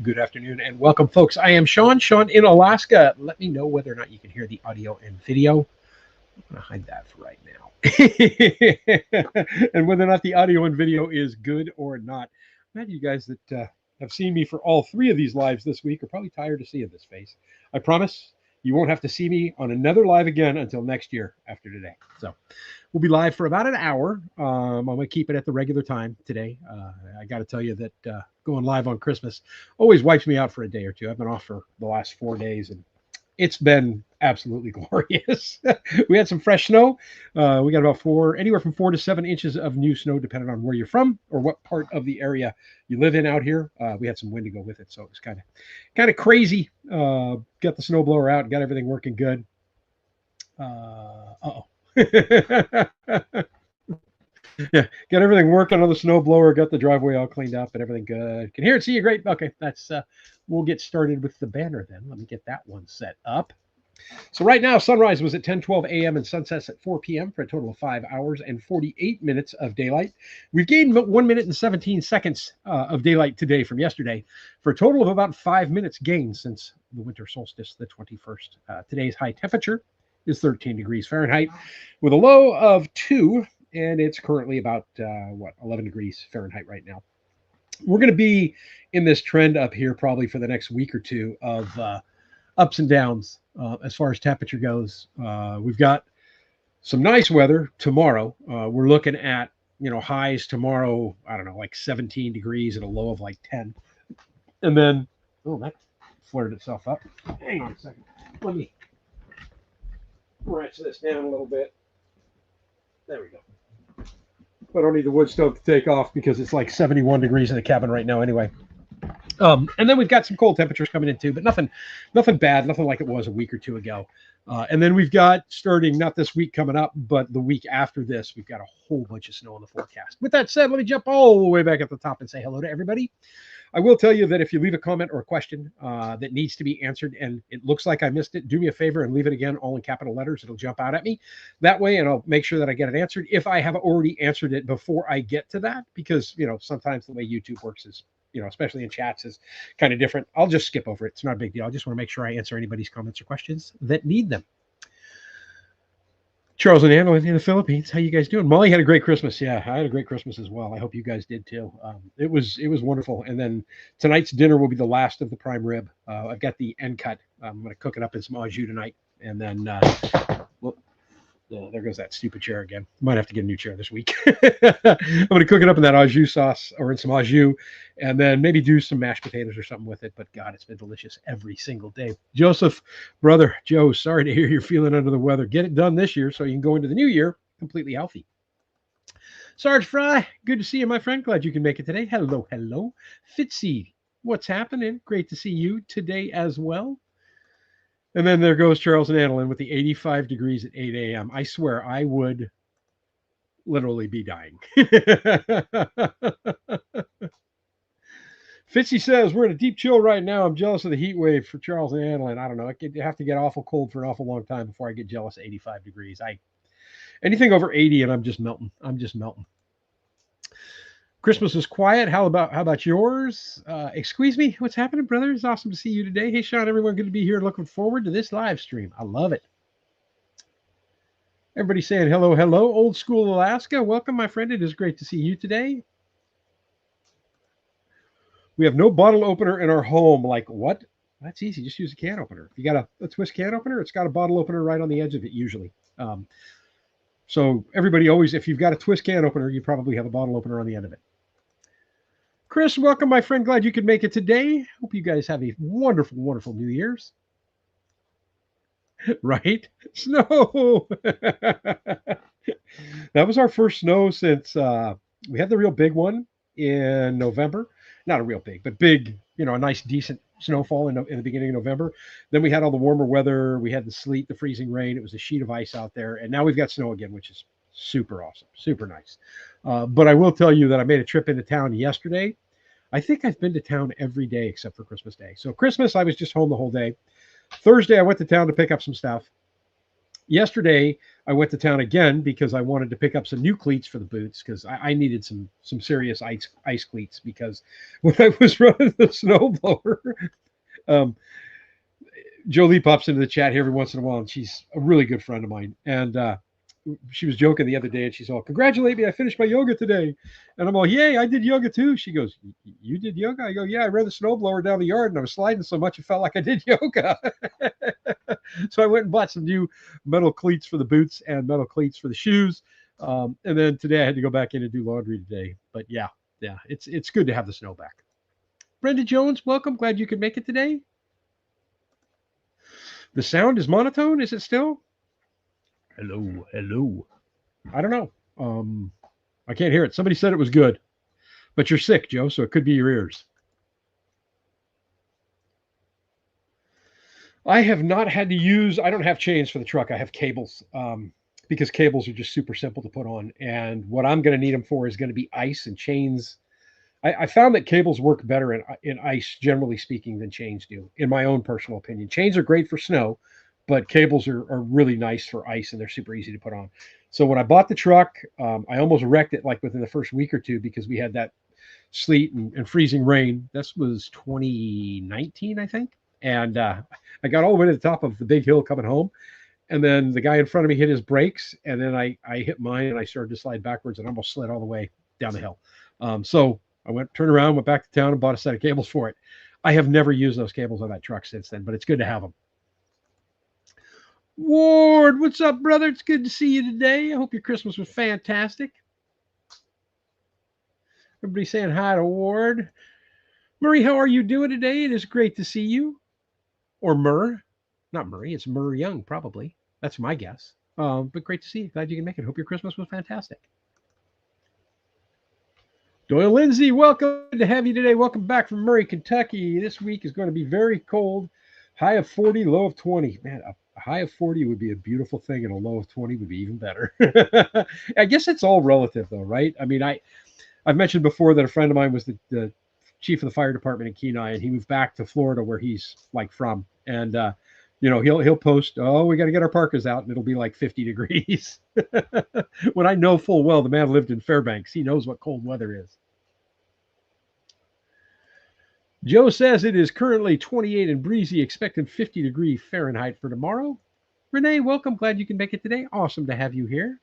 good afternoon, and welcome, folks. I am Sean in Alaska. Let me know whether or not you can hear the audio and video. I'm going to hide that for right now. And whether or not the audio and video is good or not. I'm glad you guys that have seen me for all three of these lives this week are probably tired of seeing this face. I promise you won't have to see me on another live again until next year after today. So we'll be live for about an hour. I'm going to keep it at the regular time today. I got to tell you that going live on Christmas always wipes me out for a day or two. I've been off for the last 4 days, and it's been absolutely glorious. We had some fresh snow. We got about anywhere from 4 to 7 inches of new snow, depending on where you're from or what part of the area you live in out here. We had some wind to go with it, so it was kind of crazy. Got the snowblower out, got everything working good. Yeah, got everything working on the snowblower, got the driveway all cleaned up and everything good. Can hear and see you great. Okay, that's we'll get started with the banner then. Let me get that one set up. So right now, sunrise was at 10:12 a.m. and sunsets at 4 p.m. for a total of 5 hours and 48 minutes of daylight. We've gained 1 minute and 17 seconds of daylight today from yesterday for a total of about 5 minutes gained since the winter solstice, the 21st. Today's high temperature is 13 degrees Fahrenheit with a low of 2. And it's currently about 11 degrees Fahrenheit right now. We're going to be in this trend up here probably for the next week or two of ups and downs as far as temperature goes. We've got some nice weather tomorrow. We're looking at highs tomorrow. I don't know, like 17 degrees and a low of like 10. And then that flared itself up. Hang on a second. Let me wrench this down a little bit. There we go. I don't need the wood stove to take off because it's like 71 degrees in the cabin right now anyway. And then we've got some cold temperatures coming in too, but nothing bad, nothing like it was a week or two ago. And then we've got, starting not this week coming up, but the week after this, we've got a whole bunch of snow in the forecast. With that said, let me jump all the way back at the top and say hello to everybody. I will tell you that if you leave a comment or a question that needs to be answered and it looks like I missed it, do me a favor and leave it again, all in capital letters. It'll jump out at me that way, and I'll make sure that I get it answered if I have already answered it before I get to that, because, sometimes the way YouTube works is, especially in chats, is kind of different. I'll just skip over it. It's not a big deal. I just want to make sure I answer anybody's comments or questions that need them. Charles and Anna in the Philippines. How you guys doing? Molly had a great Christmas. Yeah, I had a great Christmas as well. I hope you guys did too. It was wonderful. And then tonight's dinner will be the last of the prime rib. I've got the end cut. I'm going to cook it up in some au jus tonight. And then, there goes that stupid chair again. Might have to get a new chair this week. I'm going to cook it up in that au jus sauce or in some au jus, and then maybe do some mashed potatoes or something with it. But God, it's been delicious every single day. Joseph, brother Joe, sorry to hear you're feeling under the weather. Get it done this year so you can go into the new year completely healthy. Sarge Fry, good to see you, my friend. Glad you can make it today. Hello. Fitzy, what's happening? Great to see you today as well. And then there goes Charles and Annalyn with the 85 degrees at 8 a.m. I swear I would literally be dying. Fitzy says, we're in a deep chill right now. I'm jealous of the heat wave for Charles and Annalyn. I don't know. I have to get awful cold for an awful long time before I get jealous of 85 degrees. Anything over 80 and I'm just melting. Christmas was quiet. How about yours? Excuse me. What's happening, brother? It's awesome to see you today. Hey, Sean, everyone, good to be here. Looking forward to this live stream. I love it. Everybody saying hello. Old school Alaska. Welcome, my friend. It is great to see you today. We have no bottle opener in our home. Like what? That's easy. Just use a can opener. If you got a twist can opener, it's got a bottle opener right on the edge of it usually. So everybody always, if you've got a twist can opener, you probably have a bottle opener on the end of it. Chris, welcome, my friend. Glad you could make it today. Hope you guys have a wonderful, wonderful New Year's. Right? Snow. That was our first snow since we had the real big one in November. Not a real big, but big, a nice, decent snowfall in the beginning of November. Then we had all the warmer weather. We had the sleet, the freezing rain. It was a sheet of ice out there. And now we've got snow again, which is super awesome, super nice. But I will tell you that I made a trip into town yesterday. I think I've been to town every day except for Christmas Day. So Christmas, I was just home the whole day. Thursday, I went to town to pick up some stuff. Yesterday, I went to town again because I wanted to pick up some new cleats for the boots because I needed some serious ice cleats because when I was running the snowblower, um, Jolie pops into the chat here every once in a while, and she's a really good friend of mine. And she was joking the other day, and she's all, "Congratulate me! I finished my yoga today." And I'm all, "Yay! I did yoga too." She goes, "You did yoga?" I go, "Yeah, I ran the snowblower down the yard, and I was sliding so much it felt like I did yoga." So I went and bought some new metal cleats for the boots and metal cleats for the shoes. And then today I had to go back in and do laundry today. But yeah, it's good to have the snow back. Brenda Jones, welcome. Glad you could make it today. The sound is monotone. Is it still? Hello, hello. I don't know. I can't hear it. Somebody said it was good, but you're sick, Joe, so it could be your ears. I have not had to use. I don't have chains for the truck. I have cables because cables are just super simple to put on. And what I'm going to need them for is going to be ice and chains. I found that cables work better in ice, generally speaking, than chains do, in my own personal opinion. Chains are great for snow, but cables are really nice for ice, and they're super easy to put on. So when I bought the truck, I almost wrecked it like within the first week or two because we had that sleet and freezing rain. This was 2019, I think. And I got all the way to the top of the big hill coming home. And then the guy in front of me hit his brakes. And then I hit mine and I started to slide backwards and almost slid all the way down the hill. So I turned around, went back to town and bought a set of cables for it. I have never used those cables on that truck since then, but it's good to have them. Ward, what's up, brother? It's good to see you today. I hope your Christmas was fantastic. Everybody saying hi to Ward. Murray, how are you doing today? It is great to see you. Or Murr. Not Murray, it's Murr Young, probably. That's my guess. But great to see you. Glad you can make it. Hope your Christmas was fantastic. Doyle Lindsay, welcome to have you today. Welcome back from Murray, Kentucky. This week is going to be very cold. High of 40, low of 20. Man, a high of 40 would be a beautiful thing, and a low of 20 would be even better. I guess it's all relative, though, right? I mean, I've mentioned before that a friend of mine was the chief of the fire department in Kenai, and he moved back to Florida where he's like from. And he'll post, "Oh, we got to get our parkas out," and it'll be like 50 degrees. When I know full well the man lived in Fairbanks, he knows what cold weather is. Joe says it is currently 28 and breezy, expecting 50-degree Fahrenheit for tomorrow. Renee, welcome. Glad you can make it today. Awesome to have you here.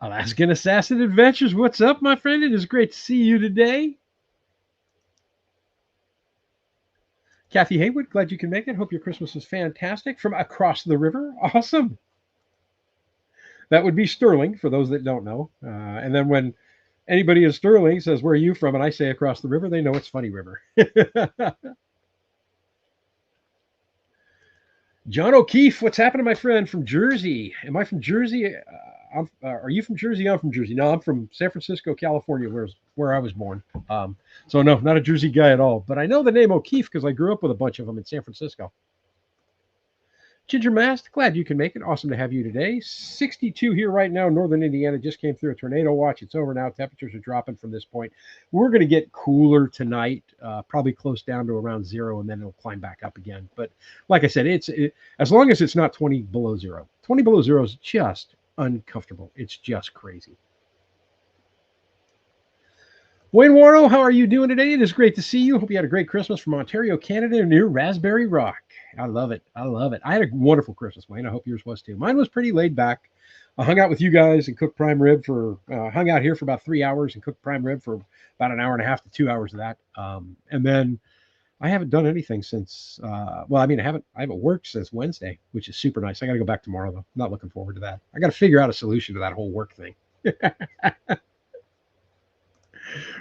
Alaskan Assassin Adventures, what's up, my friend? It is great to see you today. Kathy Haywood, glad you can make it. Hope your Christmas was fantastic. From across the river, awesome. That would be Sterling, for those that don't know. And then when anybody in Sterling says, "Where are you from?" and I say across the river, they know it's Funny River. John O'Keefe, what's happening, my friend, from Jersey? Am I from Jersey? Are you from Jersey? I'm from Jersey. No, I'm from San Francisco, California, where I was born. So no, not a Jersey guy at all. But I know the name O'Keefe because I grew up with a bunch of them in San Francisco. Ginger Mast, glad you can make it. Awesome to have you today. 62 here right now. Northern Indiana just came through a tornado watch. It's over now. Temperatures are dropping from this point. We're going to get cooler tonight, probably close down to around 0, and then it'll climb back up again. But like I said, as long as it's not 20 below 0. 20 below 0 is just uncomfortable. It's just crazy. Wayne Warrow, how are you doing today? It is great to see you. Hope you had a great Christmas from Ontario, Canada, near Raspberry Rock. I love it. I love it. I had a wonderful Christmas, Wayne. I hope yours was too. Mine was pretty laid back. I hung out with you guys and cooked prime rib hung out here for about 3 hours and cooked prime rib for about an hour and a half to 2 hours of that. And then I haven't done anything since, I haven't worked since Wednesday, which is super nice. I got to go back tomorrow, though. I'm not looking forward to that. I got to figure out a solution to that whole work thing.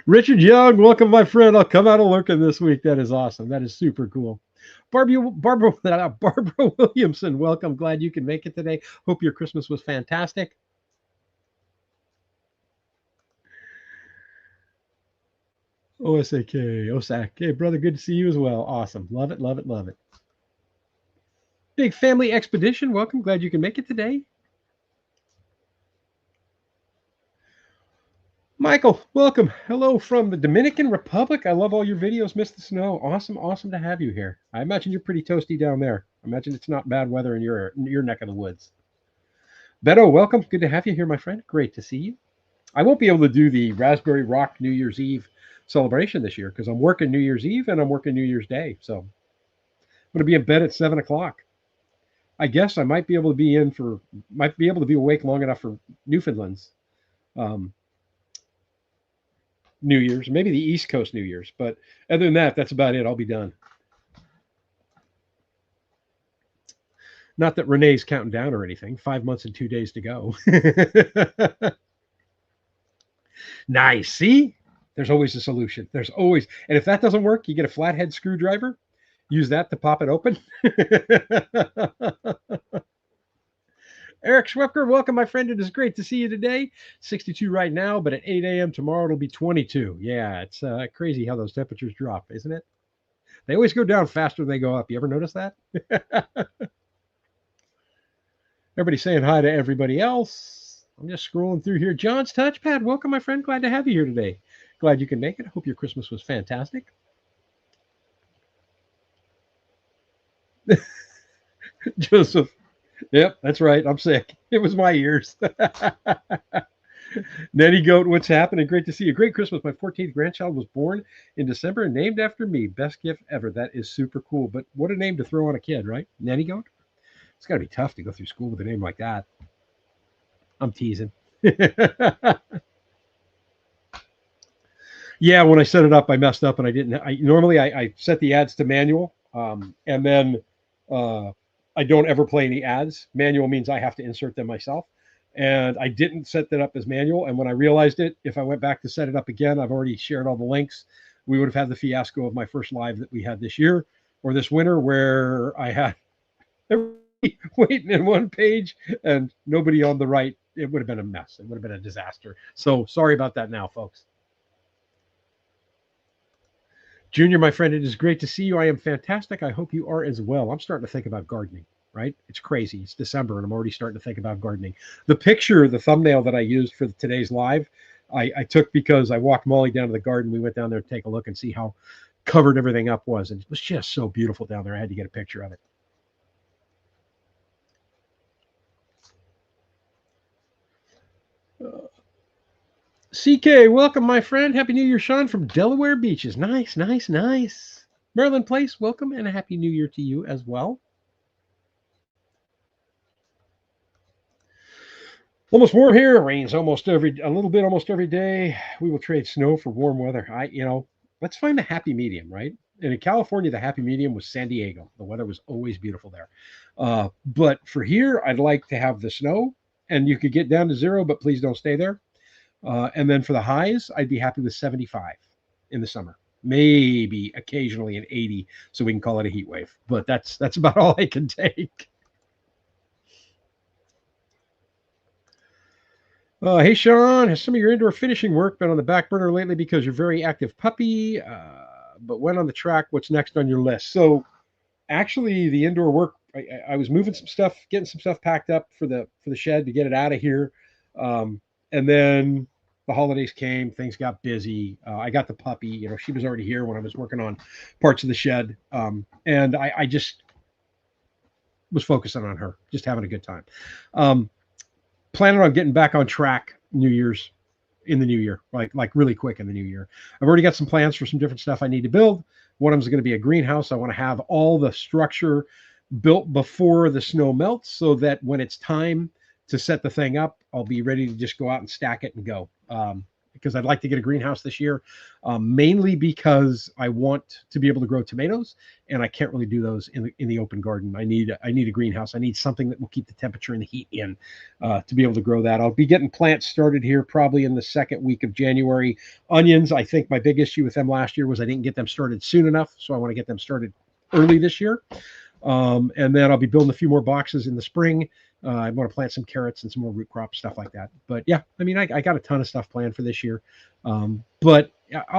Richard Young, welcome, my friend. I'll come out of lurking this week. That is awesome. That is super cool. Barbara Williamson, welcome. Glad you can make it today. Hope your Christmas was fantastic. Osak. Hey, brother, good to see you as well. Awesome. Love it, love it, love it. Big Family Expedition, welcome. Glad you can make it today. Michael, welcome. Hello from the Dominican Republic. I love all your videos. Miss the snow. Awesome, awesome to have you here. I imagine you're pretty toasty down there. I imagine it's not bad weather in your neck of the woods. Beto, welcome. Good to have you here, my friend. Great to see you. I won't be able to do the Raspberry Rock New Year's Eve celebration this year because I'm working New Year's Eve and I'm working New Year's Day. So I'm going to be in bed at 7 o'clock. I guess I might be able to be awake long enough for Newfoundland's um, New Year's, maybe the East Coast New Year's. But other than that, that's about it. I'll be done. Not that Renee's counting down or anything. 5 months and 2 days to go. Nice. See, there's always a solution. There's always, and if that doesn't work, you get a flathead screwdriver, use that to pop it open. Eric Schwepker, welcome, my friend. It is great to see you today. 62 right now, but at 8 a.m. tomorrow, it'll be 22. Yeah, it's crazy how those temperatures drop, isn't it? They always go down faster than they go up. You ever notice that? Everybody saying hi to everybody else. I'm just scrolling through here. John's Touchpad, welcome, my friend. Glad to have you here today. Glad you can make it. Hope your Christmas was fantastic. Joseph, yep, that's right. I'm sick. It was my ears. Nettie Goat, what's happening? Great to see you. Great Christmas. My 14th grandchild was born in December and named after me. Best gift ever. That is super cool. But what a name to throw on a kid, right? Nettie Goat? It's got to be tough to go through school with a name like that. I'm teasing. Yeah, when I set it up, I messed up and I didn't. Normally I set the ads to manual, and then I don't ever play any ads. Manual means I have to insert them myself, and I didn't set that up as manual. And when I realized it, if I went back to set it up again, I've already shared all the links. We would have had the fiasco of my first live that we had this year or this winter, where I had everybody waiting in one page and nobody on the right. It would have been a mess. It would have been a disaster. So sorry about that now, folks. Junior, my friend, it is great to see you. I am fantastic. I hope you are as well. I'm starting to think about gardening, right? It's crazy. It's December, and I'm already starting to think about gardening. The picture, the thumbnail that I used for today's live, I took because I walked Molly down to the garden. We went down there to take a look and see how covered everything up was. And it was just so beautiful down there. I had to get a picture of it. CK, welcome, my friend. Happy New Year, Sean from Delaware Beaches. Nice, nice, nice. Maryland Place, welcome, and a Happy New Year to you as well. Almost warm here. It rains almost a little bit almost every day. We will trade snow for warm weather. Let's find the happy medium, right? And in California, the happy medium was San Diego. The weather was always beautiful there. But for here, I'd like to have the snow, and you could get down to 0, but please don't stay there. And then for the highs, I'd be happy with 75 in the summer. Maybe occasionally an 80, so we can call it a heat wave. But that's about all I can take. Hey, Sean, has some of your indoor finishing work been on the back burner lately because you're a very active puppy, but went on the track? What's next on your list? So actually, the indoor work, I was moving some stuff, getting some stuff packed up for the shed to get it out of here. And then the holidays came, things got busy. I got the puppy, she was already here when I was working on parts of the shed. And I just was focusing on her, just having a good time. Planning on getting back on track in the new year, like really quick in the new year. I've already got some plans for some different stuff I need to build. One of them is going to be a greenhouse. I want to have all the structure built before the snow melts so that when it's time to set the thing up, I'll be ready to just go out and stack it and go. Because I'd like to get a greenhouse this year, mainly because I want to be able to grow tomatoes, and I can't really do those in the open garden. I need a greenhouse. I need something that will keep the temperature and the heat in to be able to grow that. I'll be getting plants started here probably in the second week of January. Onions, I think my big issue with them last year was I didn't get them started soon enough, so I want to get them started early this year. And then I'll be building a few more boxes in the spring. I want to plant some carrots and some more root crops, stuff like that. But yeah, I mean, I got a ton of stuff planned for this year. But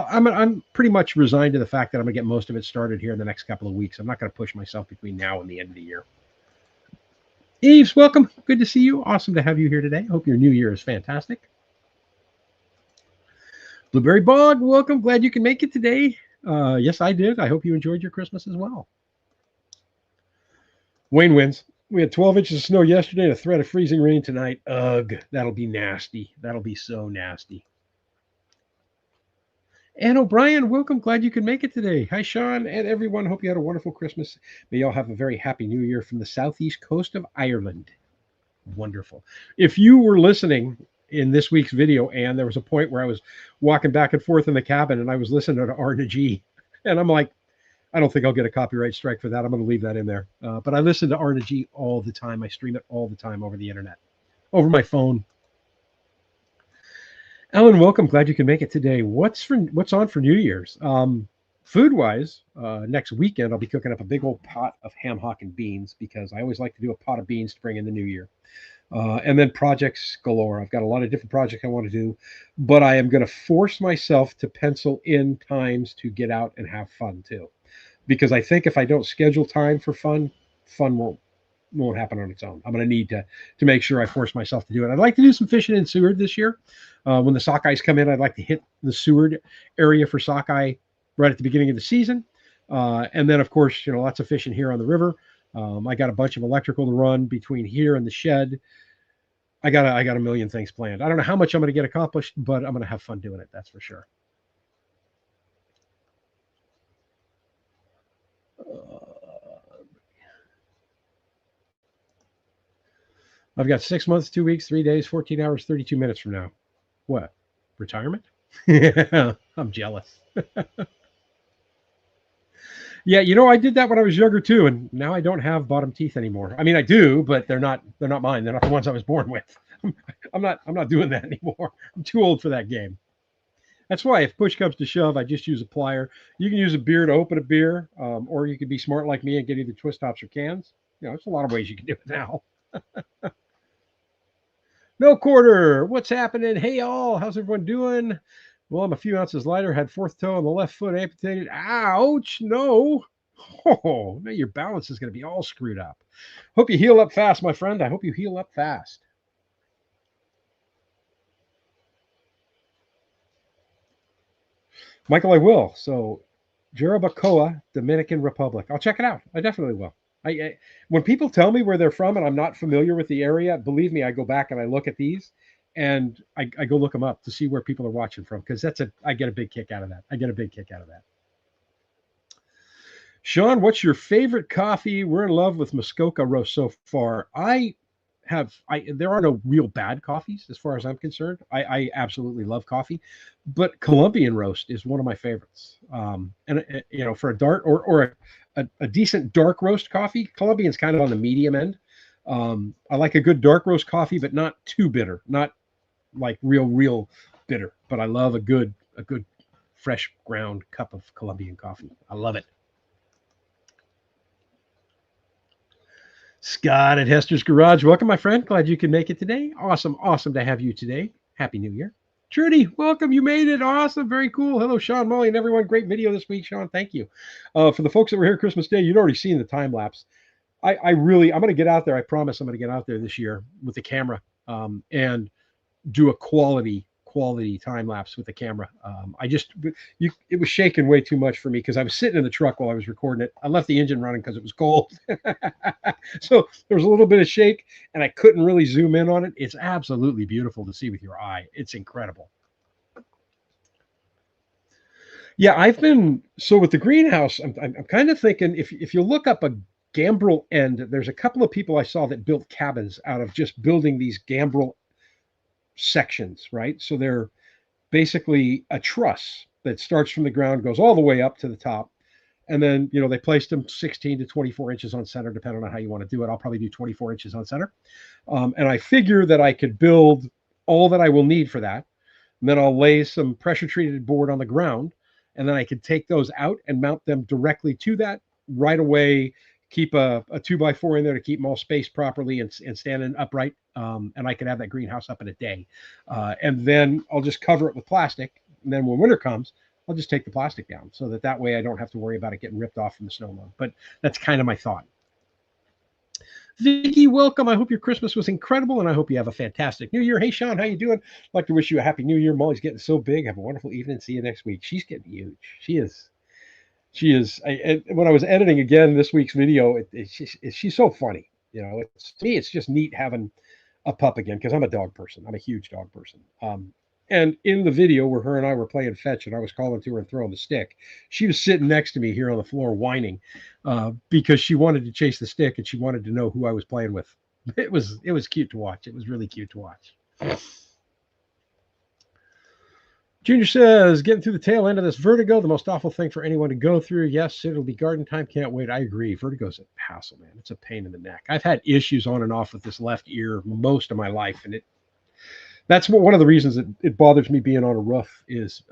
I'm pretty much resigned to the fact that I'm gonna get most of it started here in the next couple of weeks. I'm not going to push myself between now and the end of the year. Eves, welcome. Good to see you. Awesome to have you here today. Hope your new year is fantastic. Blueberry Bog, welcome. Glad you can make it today. Yes, I did. I hope you enjoyed your Christmas as well. Wayne wins. We had 12 inches of snow yesterday and a threat of freezing rain tonight. Ugh, that'll be nasty. That'll be so nasty. Ann O'Brien, welcome. Glad you could make it today. Hi, Sean, and everyone. Hope you had a wonderful Christmas. May you all have a very happy new year from the southeast coast of Ireland. Wonderful. If you were listening in this week's video, Ann, there was a point where I was walking back and forth in the cabin and I was listening to R to G. And I'm like, I don't think I'll get a copyright strike for that. I'm going to leave that in there. But I listen to R to G all the time. I stream it all the time over the internet, over my phone. Ellen, welcome. Glad you can make it today. What's on for New Year's? Food wise, next weekend I'll be cooking up a big old pot of ham hock and beans because I always like to do a pot of beans to bring in the new year. And then projects galore. I've got a lot of different projects I want to do, but I am going to force myself to pencil in times to get out and have fun too, because I think if I don't schedule time for fun, fun won't happen on its own. I'm going to need to make sure I force myself to do it. I'd like to do some fishing in Seward this year. When the sockeyes come in, I'd like to hit the Seward area for sockeye right at the beginning of the season. And then, of course, lots of fishing here on the river. I got a bunch of electrical to run between here and the shed. I got a million things planned. I don't know how much I'm going to get accomplished, but I'm going to have fun doing it. That's for sure. I've got 6 months, 2 weeks, 3 days, 14 hours, 32 minutes from now. What? Retirement? I'm jealous. Yeah, I did that when I was younger too, and now I don't have bottom teeth anymore. I mean, I do, but they're not mine. They're not the ones I was born with. I'm not doing that anymore. I'm too old for that game. That's why if push comes to shove, I just use a plier. You can use a beer to open a beer, or you could be smart like me and get either twist tops or cans. There's a lot of ways you can do it now. No quarter. What's happening? Hey, all. How's everyone doing? Well, I'm a few ounces lighter. Had fourth toe on the left foot amputated. Ouch. No. Oh, now your balance is going to be all screwed up. Hope you heal up fast, my friend. I hope you heal up fast. Michael, I will. So, Jarabacoa, Dominican Republic. I'll check it out. I definitely will. When people tell me where they're from and I'm not familiar with the area, believe me, I go back and I look at these and I go look them up to see where people are watching from, because I get a big kick out of that. Sean, what's your favorite coffee? We're in love with Muskoka roast so far. There are no real bad coffees as far as I'm concerned. I absolutely love coffee, but Colombian roast is one of my favorites. And for a dark or a decent dark roast coffee, Colombian's kind of on the medium end. I like a good dark roast coffee, but not too bitter, not like real bitter. But I love a good fresh ground cup of Colombian coffee. I love it. Scott at Hester's Garage. Welcome, my friend. Glad you can make it today. Awesome to have you today. Happy New Year. Trudy, welcome. You made it. Awesome. Very cool. Hello, Sean, Molly, and everyone. Great video this week, Sean. Thank you. For the folks that were here Christmas Day, you'd already seen the time lapse. I'm going to get out there. I promise I'm going to get out there this year with the camera and do a quality time lapse with the camera. It was shaking way too much for me because I was sitting in the truck while I was recording it. I left the engine running because it was cold. So there was a little bit of shake and I couldn't really zoom in on it. It's absolutely beautiful to see with your eye. It's incredible. Yeah, so with the greenhouse, I'm kind of thinking if you look up a gambrel end, there's a couple of people I saw that built cabins out of just building these gambrel sections, right? So they're basically a truss that starts from the ground, goes all the way up to the top. And then, they placed them 16 to 24 inches on center, depending on how you want to do it. I'll probably do 24 inches on center. And I figure that I could build all that I will need for that. And then I'll lay some pressure treated board on the ground. And then I could take those out and mount them directly to that right away. Keep a 2x4 in there to keep them all spaced properly and standing upright. And I could have that greenhouse up in a day. And then I'll just cover it with plastic. And then when winter comes, I'll just take the plastic down so that way I don't have to worry about it getting ripped off from the snow load. But that's kind of my thought. Vicky, welcome. I hope your Christmas was incredible, and I hope you have a fantastic New Year. Hey, Sean, how you doing? I'd like to wish you a happy New Year. Molly's getting so big. Have a wonderful evening. See you next week. She's getting huge. She is. She is. When I was editing again this week's video, she's so funny. To me, it's just neat having a pup again because I'm a dog person. I'm a huge dog person. And in the video where her and I were playing fetch and I was calling to her and throwing the stick, she was sitting next to me here on the floor whining because she wanted to chase the stick and she wanted to know who I was playing with. It was cute to watch. It was really cute to watch. Junior says, getting through the tail end of this vertigo, the most awful thing for anyone to go through. Yes, it'll be garden time. Can't wait. I agree. Vertigo's a hassle, man. It's a pain in the neck. I've had issues on and off with this left ear most of my life, and that's one of the reasons that it bothers me being on a roof is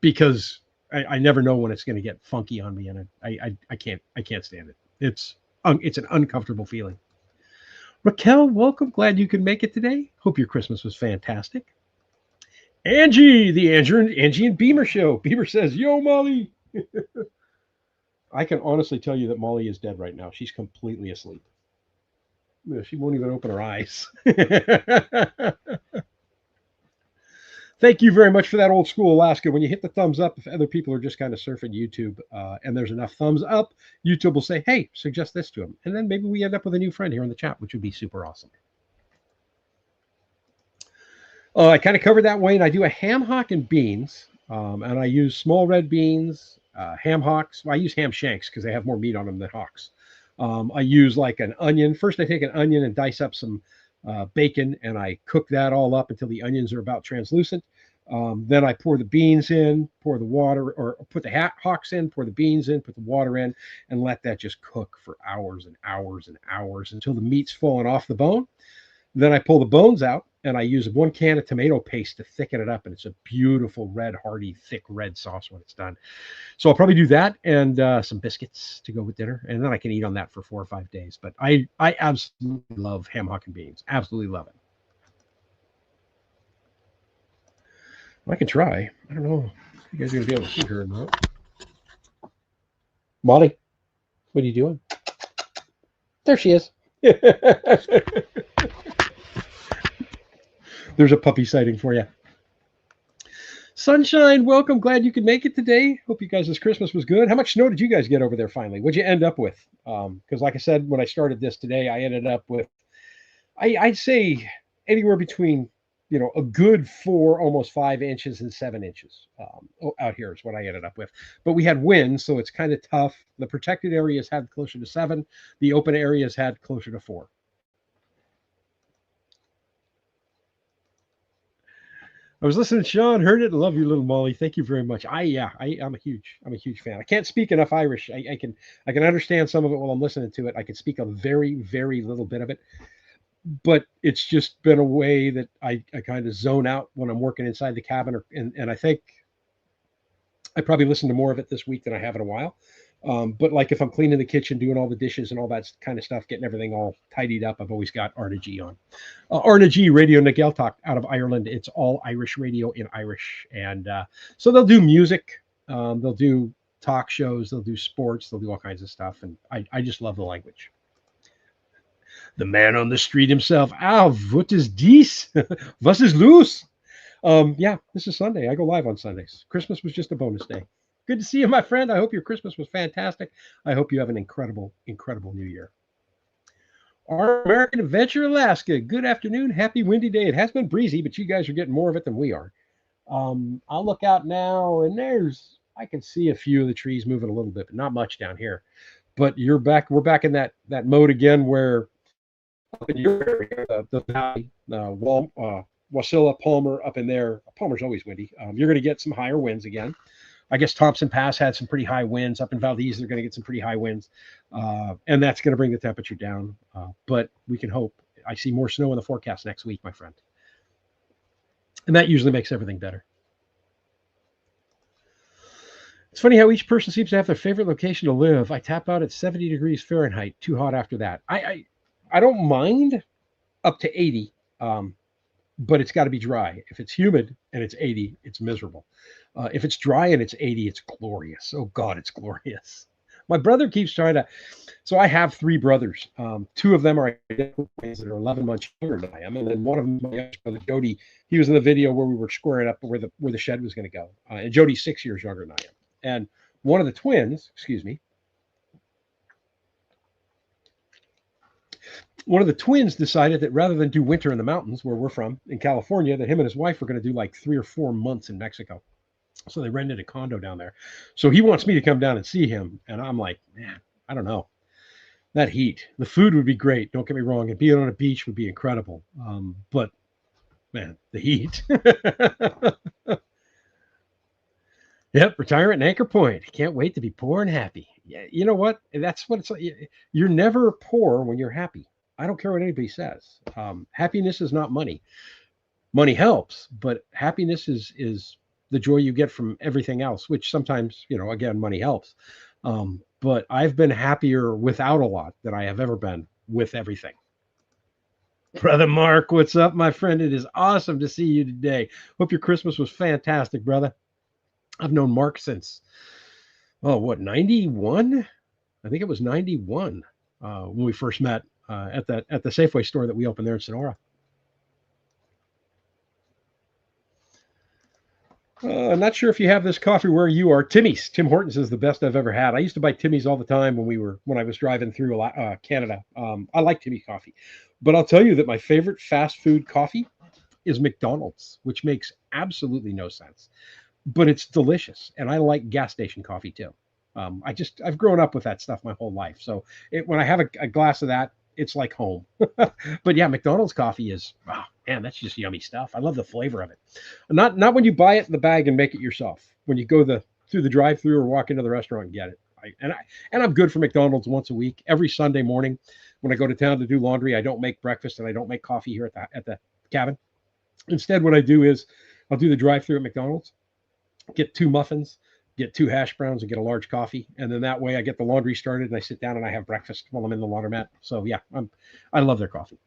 because I never know when it's going to get funky on me, and I can't stand it. It's an uncomfortable feeling. Raquel, welcome. Glad you could make it today. Hope your Christmas was fantastic. Angie, the Angie and Beamer show. Beamer says, "Yo, Molly." I can honestly tell you that Molly is dead right now. She's completely asleep. She won't even open her eyes. Thank you very much for that, old school Alaska. When you hit the thumbs up, if other people are just kind of surfing YouTube and there's enough thumbs up, YouTube will say, hey, suggest this to them. And then maybe we end up with a new friend here in the chat, which would be super awesome. I kind of covered that, Wayne. I do a ham hock and beans, and I use small red beans, ham hocks. Well, I use ham shanks because they have more meat on them than hocks. I use like an onion. First, I take an onion and dice up some bacon, and I cook that all up until the onions are about translucent. Then I pour the beans in, pour the water, or put the hocks in, pour the beans in, put the water in, and let that just cook for hours and hours and hours until the meat's fallen off the bone. Then I pull the bones out, and I use 1 can of tomato paste to thicken it up, and it's a beautiful red, hearty, thick red sauce when it's done. So I'll probably do that and some biscuits to go with dinner, and then I can eat on that for 4 or 5 days. But I absolutely love ham hock and beans. Absolutely love it. I can try. I don't know if you guys are going to be able to see her or not. Molly, what are you doing? There she is. There's a puppy sighting for you. Sunshine, welcome. Glad you could make it today. Hope you guys' Christmas was good. How much snow did you guys get over there finally? What'd you end up with? Because like I said, when I started this today, I ended up with, I'd say anywhere between, a good 4, almost 5 inches and 7 inches out here is what I ended up with. But we had wind, so it's kind of tough. The protected areas had closer to 7. The open areas had closer to 4. I was listening to Sean, heard it, and love you, little Molly. Thank you very much. I'm a huge fan. I can't speak enough Irish. I can understand some of it while I'm listening to it. I can speak a very, very little bit of it, but it's just been a way that I kind of zone out when I'm working inside the cabin, and I think I probably listened to more of it this week than I have in a while. But like if I'm cleaning the kitchen, doing all the dishes and all that kind of stuff, getting everything all tidied up, I've always got Arna G on. Arna G, Radio Nageltalk out of Ireland. It's all Irish radio in Irish. And so they'll do music, they'll do talk shows, they'll do sports, they'll do all kinds of stuff. And I just love the language. The man on the street himself. What is dies? Was is los? Yeah, this is Sunday. I go live on Sundays. Christmas was just a bonus day. Good to see you, my friend. I hope your Christmas was fantastic. I hope you have an incredible, incredible New Year. Our American Adventure, Alaska. Good afternoon. Happy windy day. It has been breezy, but you guys are getting more of it than we are. I'll look out now, and I can see a few of the trees moving a little bit, but not much down here. But we're back in that mode again where up in your area, the valley, Wasilla, Palmer, up in there. Palmer's always windy. You're going to get some higher winds again. I guess Thompson Pass had some pretty high winds. Up in Valdez, they're going to get some pretty high winds. And that's going to bring the temperature down. But we can hope. I see more snow in the forecast next week, my friend. And that usually makes everything better. It's funny how each person seems to have their favorite location to live. I tap out at 70 degrees Fahrenheit. Too hot after that. I don't mind up to 80, but it's got to be dry. If it's humid and it's 80, it's miserable. If it's dry and it's 80, it's glorious. Oh, God, it's glorious. My brother keeps trying to. So I have three brothers. Two of them are identical twins that are 11 months younger than I am, and then one of them, my youngest brother Jody, he was in the video where we were squaring up where the shed was going to go. And Jody's 6 years younger than I am. And one of the twins, excuse me, one of the twins decided that rather than do winter in the mountains where we're from in California, that him and his wife were going to do like 3 or 4 months in Mexico. So they rented a condo down there. So he wants me to come down and see him, and I'm like, man, I don't know. That heat. The food would be great. Don't get me wrong. And being on a beach would be incredible. But man, the heat. Yep, retirement and Anchor Point. Can't wait to be poor and happy. Yeah, you know what? That's what it's like. You're never poor when you're happy. I don't care what anybody says. Happiness is not money. Money helps, but happiness is the joy you get from everything else. Which sometimes, again, money helps. But I've been happier without a lot than I have ever been with everything. Brother Mark, what's up, my friend? It is awesome to see you today. Hope your Christmas was fantastic, brother. I've known Mark since, 91? I think it was 91 when we first met at the Safeway store that we opened there in Sonora. I'm not sure if you have this coffee where you are. Timmy's. Tim Hortons is the best I've ever had. I used to buy Timmy's all the time when I was driving through Canada. I like Timmy's coffee, but I'll tell you that my favorite fast food coffee is McDonald's, which makes absolutely no sense, but it's delicious, and I like gas station coffee too. I've grown up with that stuff my whole life, so when I have a glass of that, it's like home. But yeah, McDonald's coffee is, wow, man, that's just yummy stuff. I love the flavor of it. Not when you buy it in the bag and make it yourself. When you go through the drive-through or walk into the restaurant and get it. I'm good for McDonald's once a week. Every Sunday morning when I go to town to do laundry, I don't make breakfast and I don't make coffee here at the cabin. Instead, what I do is I'll do the drive-through at McDonald's, get 2 muffins, get 2 hash browns, and get a large coffee, and then that way I get the laundry started and I sit down and I have breakfast while I'm in the laundromat. So yeah, I love their coffee.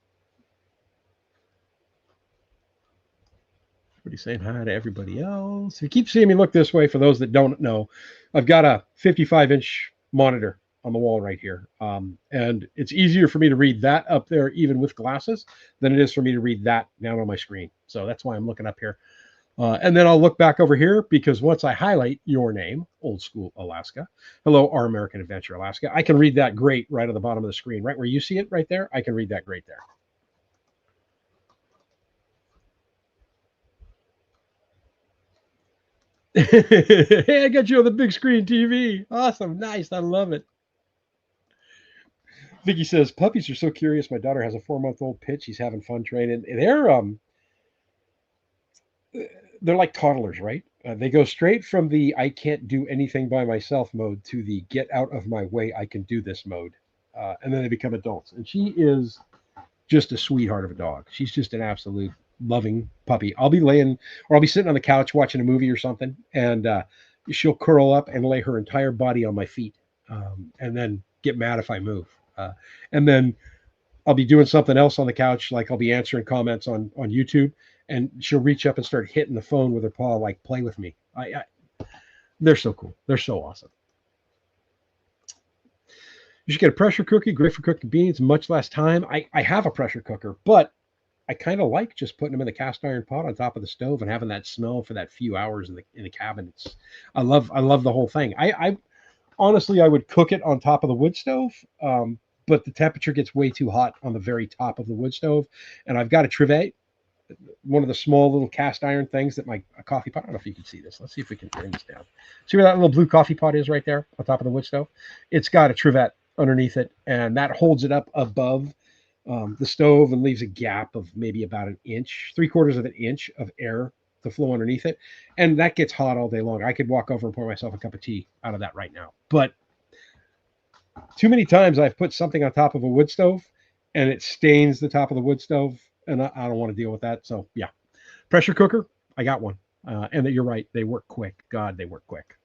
Everybody's saying hi to everybody else. If you keep seeing me look this way, for those that don't know, I've got a 55-inch monitor on the wall right here, and it's easier for me to read that up there even with glasses than it is for me to read that down on my screen. So that's why I'm looking up here. And then I'll look back over here because once I highlight your name, Old School Alaska, hello, Our American Adventure Alaska, I can read that great right at the bottom of the screen, right where you see it right there. I can read that great there. Hey, I got you on the big screen TV. Awesome. Nice. I love it. Vicky says, puppies are so curious. My daughter has a 4-month-old pitch. She's having fun training. They're like toddlers, right? They go straight from the I can't do anything by myself mode to the get out of my way, I can do this mode. And then they become adults. And she is just a sweetheart of a dog. She's just an absolute loving puppy. I'll be sitting on the couch watching a movie or something, and she'll curl up and lay her entire body on my feet, and then get mad if I move. And then I'll be doing something else on the couch, like I'll be answering comments on YouTube, and she'll reach up and start hitting the phone with her paw, like play with me. They're so cool. They're so awesome. You should get a pressure cooker, great for cooking beans, much less time. I have a pressure cooker, but I kind of like just putting them in the cast iron pot on top of the stove and having that smell for that few hours in the cabin. I love the whole thing. I honestly, I would cook it on top of the wood stove, but the temperature gets way too hot on the very top of the wood stove. And I've got a trivet, one of the small little cast iron things that my coffee pot. I don't know if you can see this. Let's see if we can bring this down. See where that little blue coffee pot is right there on top of the wood stove? It's got a trivet underneath it, and that holds it up above the stove and leaves a gap of maybe about an inch, 3/4 of an inch of air to flow underneath it. And that gets hot all day long. I could walk over and pour myself a cup of tea out of that right now. But too many times I've put something on top of a wood stove and it stains the top of the wood stove, and I don't want to deal with that. So yeah, pressure cooker, I got one. And you're right, they work quick. God, they work quick.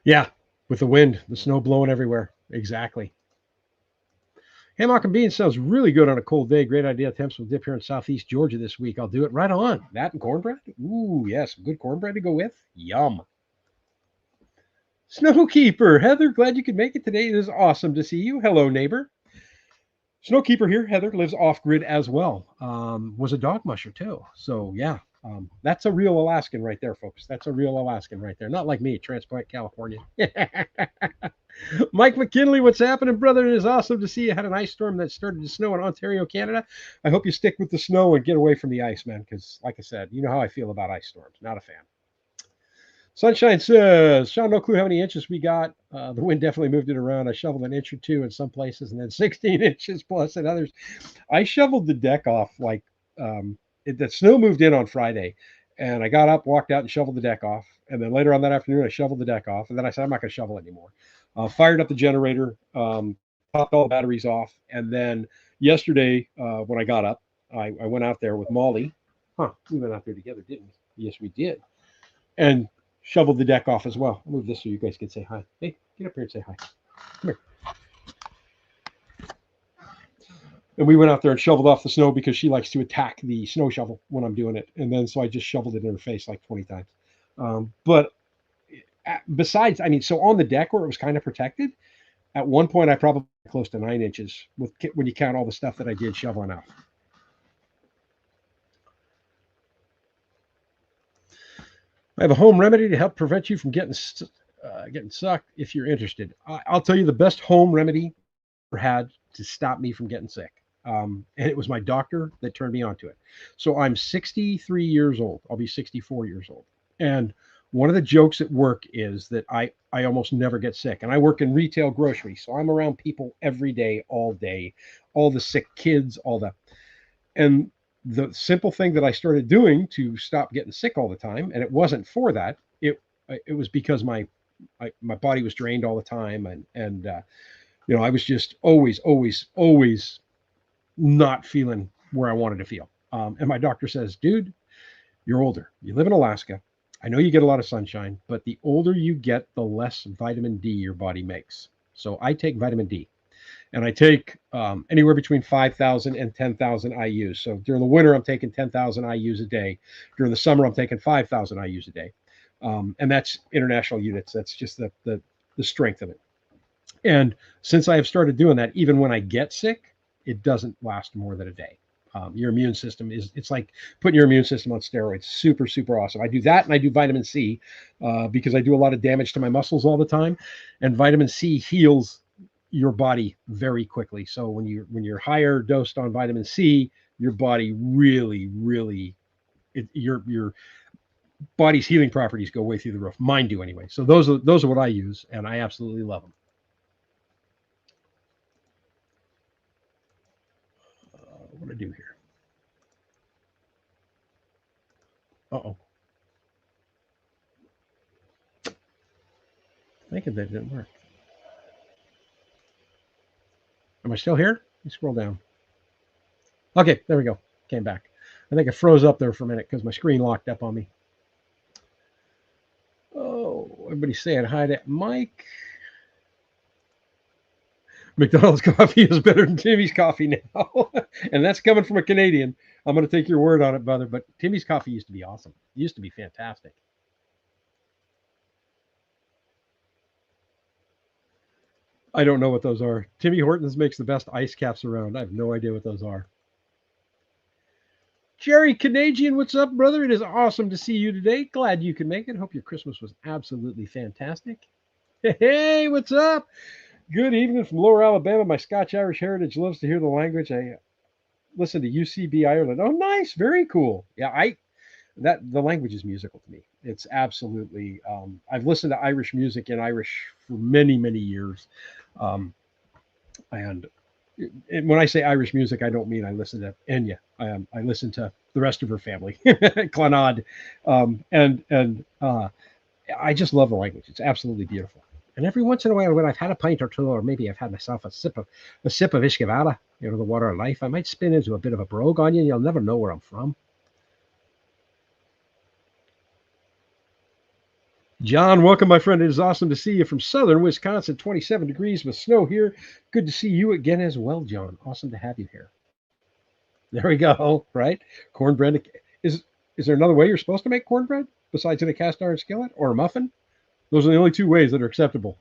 Yeah, with the wind, the snow blowing everywhere. Exactly. Hammock and beans sounds really good on a cold day. Great idea. Temps will dip here in southeast Georgia this week. I'll do it right on. That and cornbread? Ooh, yes. Good cornbread to go with. Yum. Snowkeeper, Heather, glad you could make it today. It is awesome to see you. Hello, neighbor. Snowkeeper here, Heather, lives off grid as well. Was a dog musher too. So, yeah, that's a real Alaskan right there, folks. That's a real Alaskan right there. Not like me, transplant California. Mike McKinley, what's happening, brother? It is awesome to see you. Had an ice storm that started to snow in Ontario, Canada. I hope you stick with the snow and get away from the ice, man, because, like I said, you know how I feel about ice storms. Not a fan. Sunshine says, Sean, no clue how many inches we got. The wind definitely moved it around. I shoveled an inch or two in some places and then 16 inches plus in others. I shoveled the deck off the snow moved in on Friday. And I got up, walked out, and shoveled the deck off. And then later on that afternoon, I shoveled the deck off. And then I said, I'm not going to shovel anymore. Fired up the generator, popped all the batteries off. And then yesterday, when I got up, I went out there with Molly. We went out there together, didn't we? Yes, we did. And shoveled the deck off as well. I'll move this so you guys can say hi. Hey, get up here and say hi. Come here. And we went out there and shoveled off the snow because she likes to attack the snow shovel when I'm doing it. And then so I just shoveled it in her face like 20 times. But besides, I mean, so on the deck where it was kind of protected, at one point I probably close to 9 inches when you count all the stuff that I did shoveling out. I have a home remedy to help prevent you from getting sucked if you're interested. I'll tell you the best home remedy I ever had to stop me from getting sick. And it was my doctor that turned me onto it. So I'm 63 years old. I'll be 64 years old. And one of the jokes at work is that I almost never get sick. And I work in retail grocery. So I'm around people every day, all the sick kids, all that. And the simple thing that I started doing to stop getting sick all the time, and it wasn't for that, it was because my body was drained all the time, and I was just always not feeling where I wanted to feel. And my doctor says, dude, you're older. You live in Alaska. I know you get a lot of sunshine, but the older you get, the less vitamin D your body makes. So I take vitamin D. And I take anywhere between 5,000 and 10,000 IUs. So during the winter, I'm taking 10,000 IUs a day. During the summer, I'm taking 5,000 IUs a day. And that's international units. That's just the strength of it. And since I have started doing that, even when I get sick, it doesn't last more than a day. Your immune system it's like putting your immune system on steroids. Super, super awesome. I do that and I do vitamin C because I do a lot of damage to my muscles all the time. And vitamin C heals your body very quickly. So when you're higher dosed on vitamin C, your body really your body's healing properties go way through the roof. Mine do anyway. So those are what I use, and I absolutely love them. What do I do here? Uh-oh. Thinking that didn't work. Am I still here? Let me scroll down. Okay, there we go. Came back. I think it froze up there for a minute because my screen locked up on me. Oh, everybody's saying hi to Mike. McDonald's coffee is better than Timmy's coffee now. And that's coming from a Canadian. I'm going to take your word on it, brother. But Timmy's coffee used to be awesome. It used to be fantastic. I don't know what those are. Timmy Hortons makes the best ice caps around. I have no idea what those are. Jerry Canadian, what's up, brother? It is awesome to see you today. Glad you can make it. Hope your Christmas was absolutely fantastic. Hey, what's up? Good evening from Lower Alabama. My Scotch-Irish heritage loves to hear the language. I listen to UCB Ireland. Oh, nice. Very cool. Yeah, the language is musical to me. It's absolutely. I've listened to Irish music in Irish for many, many years. And when I say Irish music, I don't mean I listen to Enya. I listen to the rest of her family, Clonard, and I just love the language. It's absolutely beautiful. And every once in a while, when I've had a pint or two, or maybe I've had myself a sip of Ishkavada, the water of life, I might spin into a bit of a brogue on you. And you'll never know where I'm from. John, welcome, my friend. It is awesome to see you from southern Wisconsin. 27 degrees with snow here. Good to see you again as well, John. Awesome to have you here. There we go. Right, cornbread is there another way you're supposed to make cornbread besides in a cast iron skillet or a muffin? Those are the only two ways that are acceptable.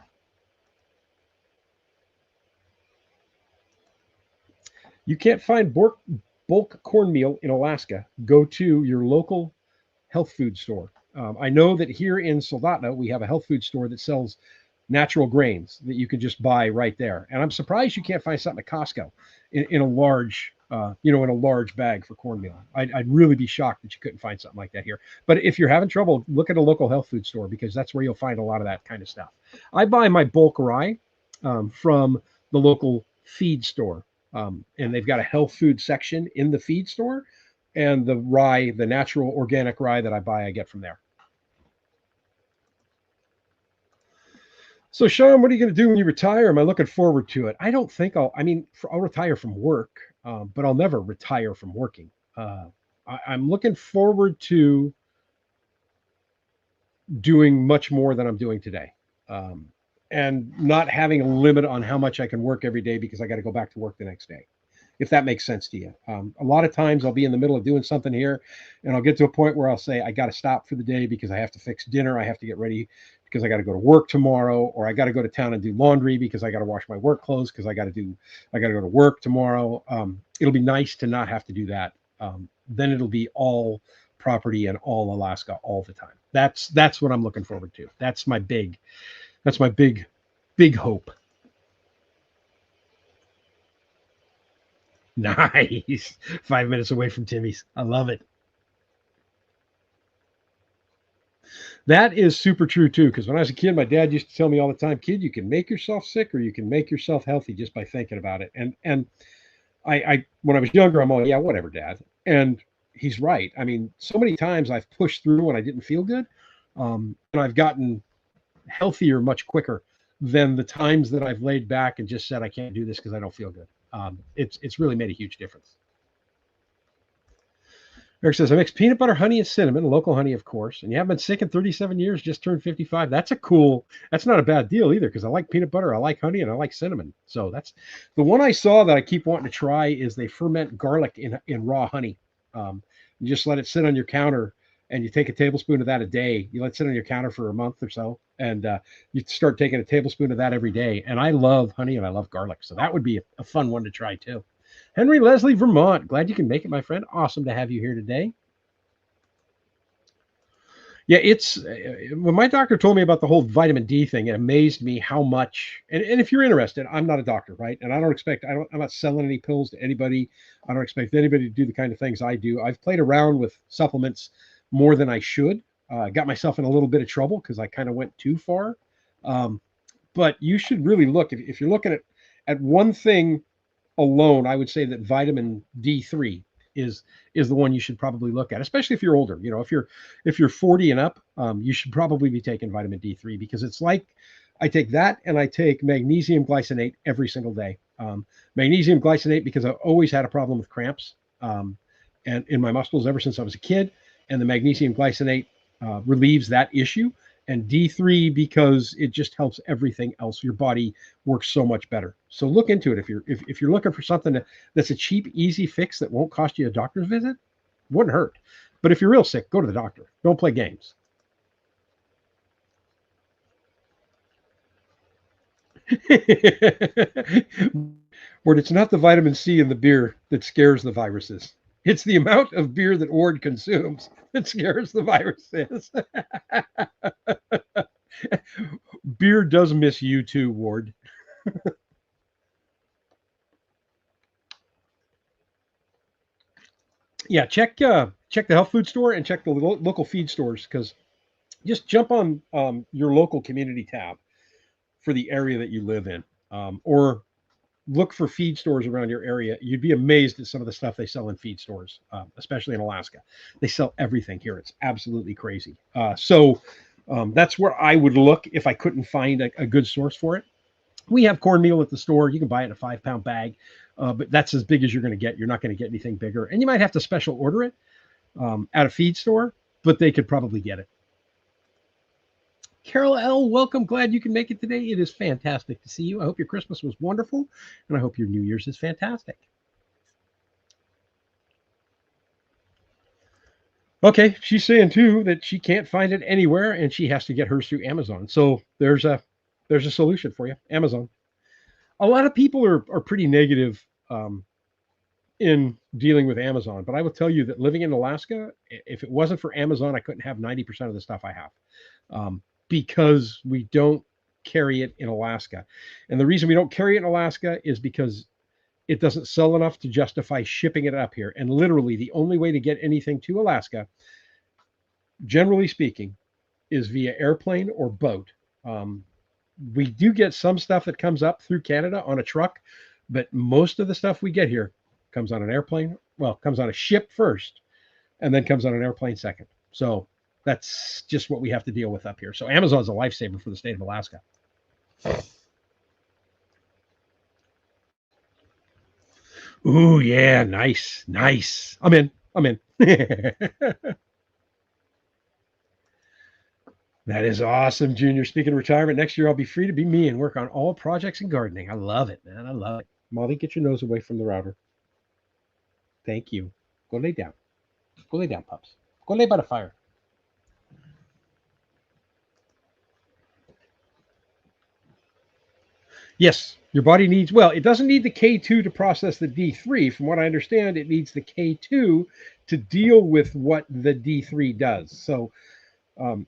You can't find bulk cornmeal in Alaska. Go to your local health food store. I know that here in Soldotna, we have a health food store that sells natural grains that you can just buy right there. And I'm surprised you can't find something at Costco in a large, in a large bag for cornmeal. I'd really be shocked that you couldn't find something like that here. But if you're having trouble, look at a local health food store because that's where you'll find a lot of that kind of stuff. I buy my bulk rye from the local feed store, and they've got a health food section in the feed store. And the rye, the natural organic rye that I buy, I get from there. So, Sean, what are you going to do when you retire? Am I looking forward to it? I don't think I'll retire from work, but I'll never retire from working. I'm looking forward to doing much more than I'm doing today, and not having a limit on how much I can work every day because I got to go back to work the next day, if that makes sense to you. A lot of times I'll be in the middle of doing something here and I'll get to a point where I'll say, I got to stop for the day because I have to fix dinner. I have to get ready because I got to go to work tomorrow, or I got to go to town and do laundry because I got to wash my work clothes because I got to go to work tomorrow. It'll be nice to not have to do that. Then it'll be all property and all Alaska all the time. That's what I'm looking forward to. That's my big hope. Nice. 5 minutes away from Timmy's. I love it. That is super true too. Because when I was a kid, my dad used to tell me all the time, "Kid, you can make yourself sick or you can make yourself healthy just by thinking about it." And I when I was younger, I'm all, yeah, whatever, Dad. And he's right. I mean, so many times I've pushed through when I didn't feel good, and I've gotten healthier much quicker than the times that I've laid back and just said I can't do this because I don't feel good. It's really made a huge difference. Eric says, I mix peanut butter, honey, and cinnamon, local honey, of course. And you haven't been sick in 37 years, just turned 55. That's not a bad deal either, because I like peanut butter, I like honey, and I like cinnamon. So that's the one I saw that I keep wanting to try is they ferment garlic in raw honey. You just let it sit on your counter and you take a tablespoon of that a day. You let it sit on your counter for a month or so, and you start taking a tablespoon of that every day. And I love honey and I love garlic. So that would be a fun one to try too. Henry Leslie, Vermont. Glad you can make it, my friend. Awesome to have you here today. Yeah, it's when my doctor told me about the whole vitamin D thing, it amazed me how much. And if you're interested, I'm not a doctor, right? And I'm not selling any pills to anybody. I don't expect anybody to do the kind of things I do. I've played around with supplements more than I should. Got myself in a little bit of trouble because I kind of went too far. Um, but you should really look if you're looking at one thing alone, I would say that vitamin D3 is the one you should probably look at, especially if you're older. You know, if you're 40 and up, you should probably be taking vitamin D3 because it's like I take that and I take magnesium glycinate every single day. Magnesium glycinate because I've always had a problem with cramps and in my muscles ever since I was a kid, and the magnesium glycinate relieves that issue. And D3 because it just helps everything else. Your body works so much better. So look into it if you're looking for something that's a cheap, easy fix that won't cost you a doctor's visit. Wouldn't hurt. But if you're real sick, go to the doctor. Don't play games. Word, it's not the vitamin C in the beer that scares the viruses. It's the amount of beer that Ward consumes that scares the viruses. Beer does miss you too, Ward. Yeah, check the health food store and check the local feed stores because just jump on your local community tab for the area that you live in, or look for feed stores around your area. You'd be amazed at some of the stuff they sell in feed stores, especially in Alaska. They sell everything here. It's absolutely crazy. That's where I would look if I couldn't find a good source for it. We have cornmeal at the store. You can buy it in a 5-pound bag, but that's as big as you're going to get. You're not going to get anything bigger. And you might have to special order it at a feed store, but they could probably get it. Carol L., welcome. Glad you can make it today. It is fantastic to see you. I hope your Christmas was wonderful, and I hope your New Year's is fantastic. Okay, she's saying too that she can't find it anywhere and she has to get hers through Amazon. So there's a solution for you, Amazon. A lot of people are pretty negative in dealing with Amazon, but I will tell you that living in Alaska, if it wasn't for Amazon, I couldn't have 90% of the stuff I have, because we don't carry it in Alaska. And the reason we don't carry it in Alaska is because it doesn't sell enough to justify shipping it up here. And literally, the only way to get anything to Alaska, generally speaking, is via airplane or boat. Um, we do get some stuff that comes up through Canada on a truck, but most of the stuff we get here comes on an airplane. Well, comes on a ship first, and then comes on an airplane second. So that's just what we have to deal with up here. So Amazon's a lifesaver for the state of Alaska. Ooh, yeah, nice, nice. I'm in. I'm in. That is awesome, Junior. Speaking of retirement, next year I'll be free to be me and work on all projects and gardening. I love it, man. I love it. Molly, get your nose away from the router. Thank you. Go lay down. Go lay down, pups. Go lay by the fire. Yes, your body needs, well, it doesn't need the K2 to process the D3. From what I understand, it needs the K2 to deal with what the D3 does. So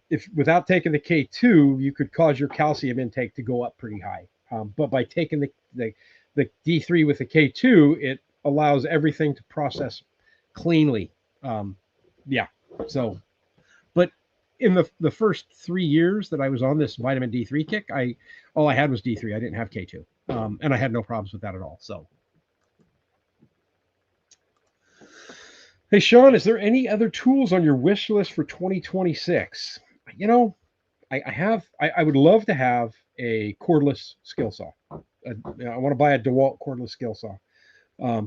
if without taking the K2, you could cause your calcium intake to go up pretty high. But by taking the D3 with the K2, it allows everything to process cleanly. Yeah. So, but in the first 3 years that I was on this vitamin D3 kick, I all I had was D3. I didn't have K2, and I had no problems with that at all. So, hey Sean, is there any other tools on your wish list for 2026? You know, I have. I would love to have a cordless skill saw. I want to buy a DeWalt cordless skill saw,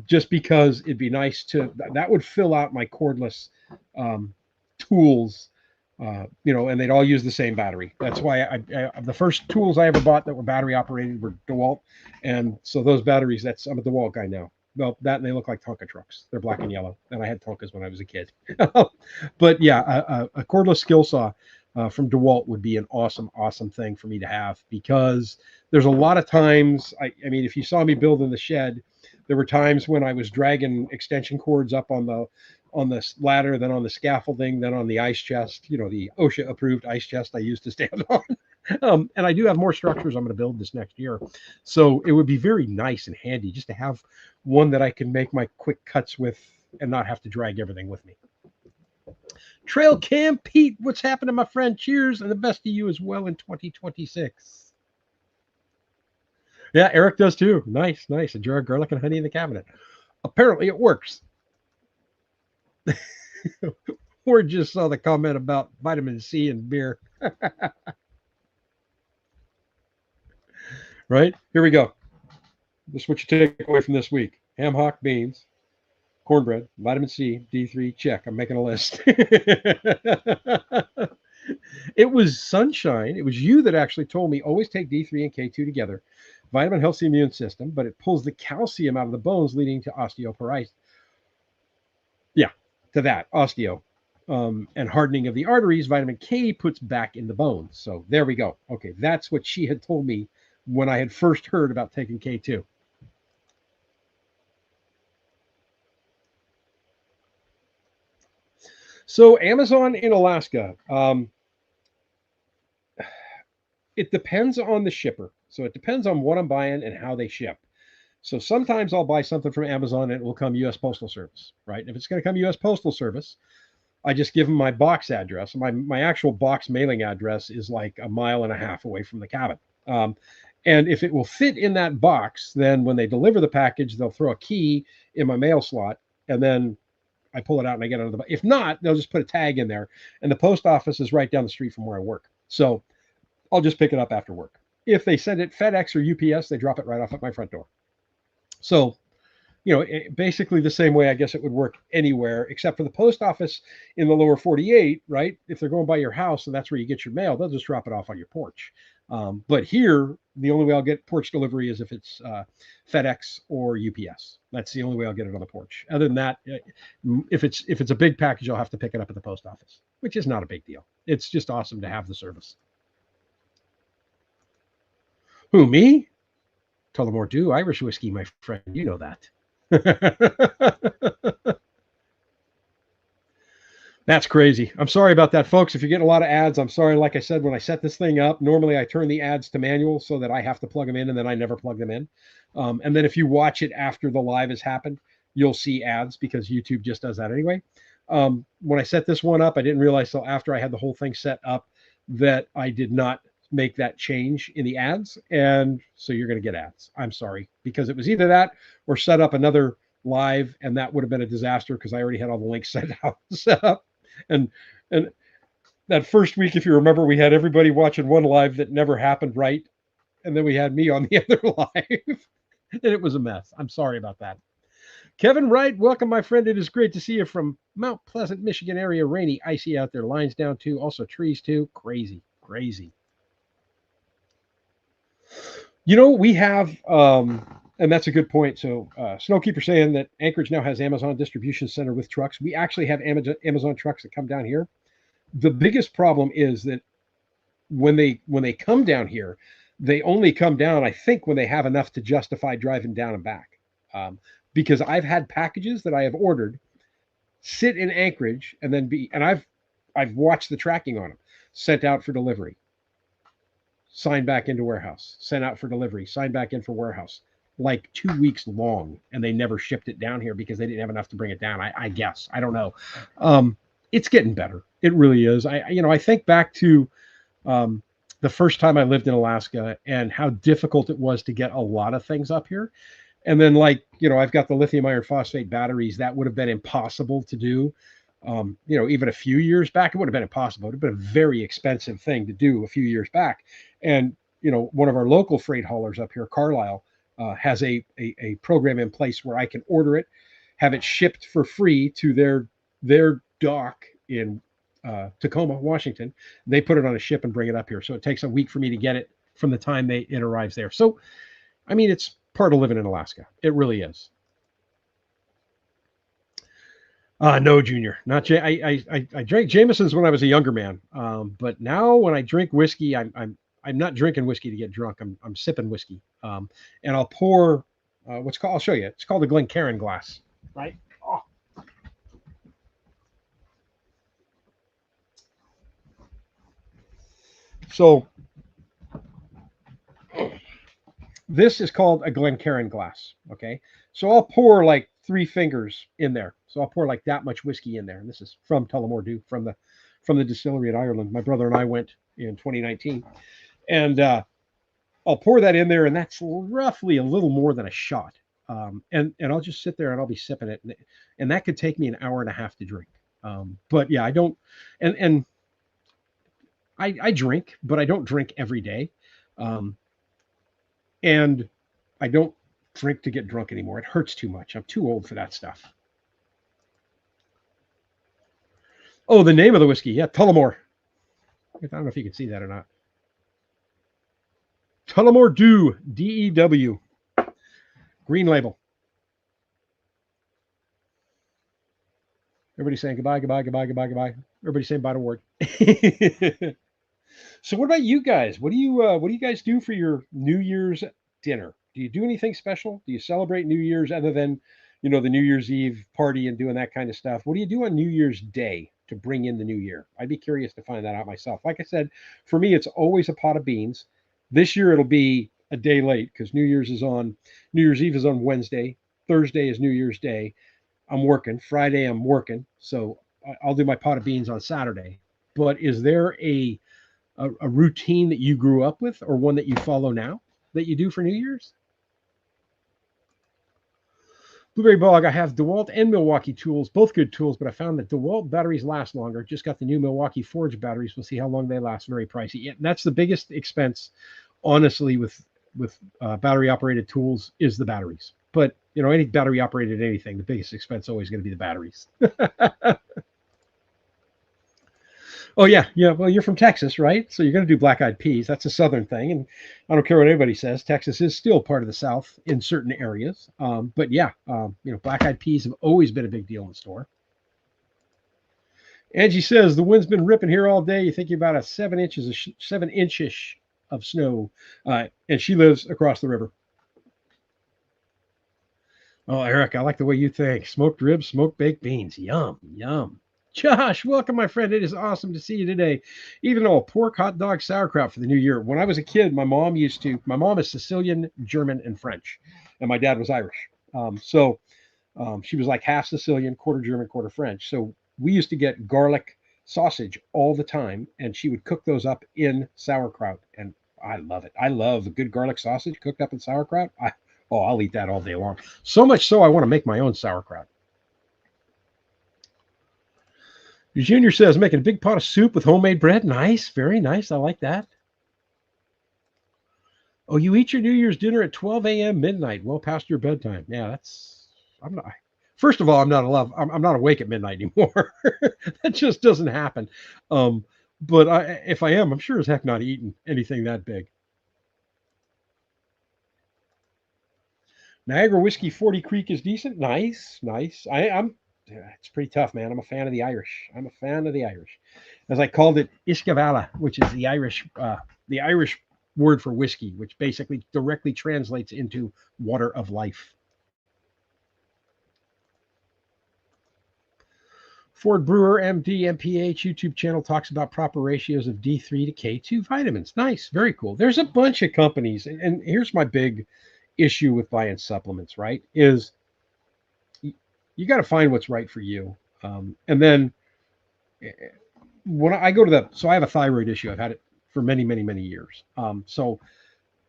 just because it'd be nice to. That would fill out my cordless tools. And they'd all use the same battery. That's why the first tools I ever bought that were battery operated were DeWalt, and so those batteries. I'm a DeWalt guy now. Well, that and they look like Tonka trucks. They're black and yellow, and I had Tonkas when I was a kid. But yeah, a cordless skill saw from DeWalt would be an awesome, awesome thing for me to have, because there's a lot of times. I mean, if you saw me building the shed, there were times when I was dragging extension cords up on the ladder, then on the scaffolding, then on the ice chest. The OSHA approved ice chest I used to stand on. And I do have more structures I'm going to build this next year. So it would be very nice and handy just to have one that I can make my quick cuts with and not have to drag everything with me. Trail Cam Pete, what's happening, my friend? Cheers, and the best to you as well in 2026. Yeah, Eric does too. Nice, nice. A jar of garlic and honey in the cabinet. Apparently it works. Or just saw the comment about vitamin C and beer. Right? Here we go. This is what you take away from this week. Ham hock beans, cornbread, vitamin C, D3, check. I'm making a list. It was Sunshine. It was you that actually told me always take D3 and K2 together. Vitamin helps the immune system, but it pulls the calcium out of the bones, leading to osteoporosis. Yeah, to that, osteo. And hardening of the arteries, vitamin K puts back in the bones. So there we go. Okay, that's what she had told me when I had first heard about taking K2. So Amazon in Alaska, it depends on the shipper. So it depends on what I'm buying and how they ship. So sometimes I'll buy something from Amazon and it will come U.S. Postal Service, right? And if it's going to come U.S. Postal Service, I just give them my box address. My actual box mailing address is like a mile and a half away from the cabin. And if it will fit in that box, then when they deliver the package, they'll throw a key in my mail slot, and then I pull it out and I get it out of the box. If not, they'll just put a tag in there, and the post office is right down the street from where I work. So I'll just pick it up after work. If they send it FedEx or UPS, they drop it right off at my front door. So basically the same way I guess it would work anywhere, except for the post office in the lower 48, right? If they're going by your house and that's where you get your mail, they'll just drop it off on your porch. But here, the only way I'll get porch delivery is if it's FedEx or UPS. That's the only way I'll get it on the porch. Other than that, if it's a big package, I'll have to pick it up at the post office, which is not a big deal. It's just awesome to have the service. Who, me? Tullamore Dew Irish whiskey, my friend. You know that. That's crazy. I'm sorry about that, folks. If you're getting a lot of ads, I'm sorry. Like I said, when I set this thing up, normally I turn the ads to manual so that I have to plug them in, and then I never plug them in. And then if you watch it after the live has happened, you'll see ads because YouTube just does that anyway. When I set this one up, I didn't realize till after I had the whole thing set up that I did not make that change in the ads. And so you're going to get ads. I'm sorry, because it was either that or set up another live, and that would have been a disaster because I already had all the links set up. And that first week, if you remember, we had everybody watching one live that never happened right, and then we had me on the other live, and it was a mess. I'm sorry about that. Kevin Wright, welcome, my friend. It is great to see you from Mount Pleasant, Michigan area. Rainy, icy out there. Lines down too. Also trees too. Crazy. We have, and that's a good point. So Snowkeeper saying that Anchorage now has Amazon distribution center with trucks. We actually have Amazon trucks that come down here. The biggest problem is that when they come down here, they only come down, I think, when they have enough to justify driving down and back. Because I've had packages that I have ordered sit in Anchorage and then I've watched the tracking on them, sent out for delivery, signed back into warehouse, sent out for delivery, signed back in for warehouse, like 2 weeks long, and they never shipped it down here because they didn't have enough to bring it down. I guess. I don't know. It's getting better. It really is. I think back to the first time I lived in Alaska and how difficult it was to get a lot of things up here. And then, I've got the lithium iron phosphate batteries. That would have been impossible to do. Even a few years back, it would have been impossible. It would have been a very expensive thing to do a few years back. And, one of our local freight haulers up here, Carlisle, has a program in place where I can order it, have it shipped for free to their dock in Tacoma, Washington. They put it on a ship and bring it up here. So it takes a week for me to get it from the time it arrives there. So, it's part of living in Alaska. It really is. No, Junior, not I drank Jameson's when I was a younger man. But now when I drink whiskey, I'm not drinking whiskey to get drunk. I'm sipping whiskey. And I'll pour I'll show you. It's called a Glencairn glass, right? Oh. So this is called a Glencairn glass. Okay. So I'll pour like 3 fingers in there. So I'll pour like that much whiskey in there. And this is from Tullamore Dew, from the distillery in Ireland. My brother and I went in 2019. And I'll pour that in there, and that's roughly a little more than a shot. And I'll just sit there and I'll be sipping it. And that could take me an hour and a half to drink. But yeah, I don't, and I drink, but I don't drink every day. And I don't drink to get drunk anymore. It hurts too much. I'm too old for that stuff. Oh, the name of the whiskey. Yeah, Tullamore. I don't know if you can see that or not. Tullamore Dew, DEW. Green label. Everybody's saying goodbye, goodbye, goodbye, goodbye, goodbye. Everybody's saying bye to Ward. So what about you guys? What do you guys do for your New Year's dinner? Do you do anything special? Do you celebrate New Year's other than, the New Year's Eve party and doing that kind of stuff? What do you do on New Year's Day to bring in the new year? I'd be curious to find that out myself. Like I said, for me, it's always a pot of beans. This year it'll be a day late because New Year's Eve is on Wednesday. Thursday is New Year's Day. I'm working. Friday I'm working. So I'll do my pot of beans on Saturday. But is there a routine that you grew up with or one that you follow now that you do for New Year's? Blueberry Bog, I have DeWalt and Milwaukee tools, both good tools, but I found that DeWalt batteries last longer. Just got the new Milwaukee Forge batteries. We'll see how long they last. Very pricey. Yeah, that's the biggest expense, honestly, with battery operated tools is the batteries. But any battery operated anything, the biggest expense is always going to be the batteries. Oh yeah, yeah. Well, you're from Texas, right? So you're going to do black-eyed peas. That's a southern thing, and I don't care what anybody says. Texas is still part of the South in certain areas. But yeah, black-eyed peas have always been a big deal in the store. Angie says the wind's been ripping here all day. You think you're about a 7 inches, 7 inch-ish of snow, and she lives across the river. Oh, Eric, I like the way you think. Smoked ribs, smoked baked beans. Yum, yum. Josh, welcome, my friend. It is awesome to see you today. Even though a pork hot dog sauerkraut for the new year. When I was a kid, my mom is Sicilian, German, and French, and my dad was Irish. She was like half Sicilian, quarter German, quarter French. So we used to get garlic sausage all the time, and she would cook those up in sauerkraut. And I love it. I love a good garlic sausage cooked up in sauerkraut. I'll eat that all day long. So much so, I want to make my own sauerkraut. Junior says, making a big pot of soup with homemade bread. Nice. Very nice. I like that. Oh, you eat your New Year's dinner at 12 a.m. midnight, well past your bedtime. Yeah, I'm not. First of all, I'm not awake at midnight anymore. That just doesn't happen. Um, but if I am, I'm sure as heck not eating anything that big. Niagara whiskey 40 Creek is decent. Nice, nice. It's pretty tough, man. I'm a fan of the Irish. I'm a fan of the Irish. As I called it, Ishkavala, which is the Irish word for whiskey, which basically directly translates into water of life. Ford Brewer, MD, MPH YouTube channel talks about proper ratios of D3 to K2 vitamins. Nice, very cool. There's a bunch of companies, and here's my big issue with buying supplements, right? Is you got to find what's right for you. And then when I go to so I have a thyroid issue. I've had it for many, many, many years. So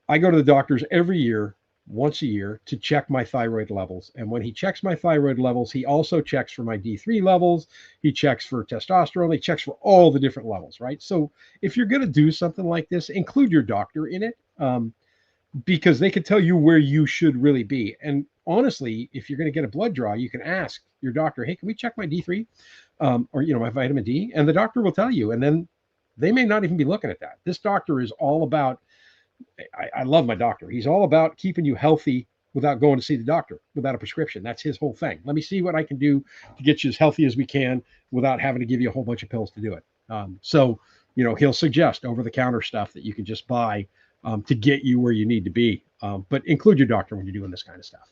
I go to the doctors every year, once a year, to check my thyroid levels. And when he checks my thyroid levels, he also checks for my D3 levels. He checks for testosterone. He checks for all the different levels, right? So if you're going to do something like this, include your doctor in it. Because they can tell you where you should really be. And honestly, if you're going to get a blood draw, you can ask your doctor, hey, can we check my D3 or, my vitamin D? And the doctor will tell you. And then they may not even be looking at that. This doctor is all about, I love my doctor. He's all about keeping you healthy without going to see the doctor, without a prescription. That's his whole thing. Let me see what I can do to get you as healthy as we can without having to give you a whole bunch of pills to do it. He'll suggest over-the-counter stuff that you can just buy to get you where you need to be. But include your doctor when you're doing this kind of stuff.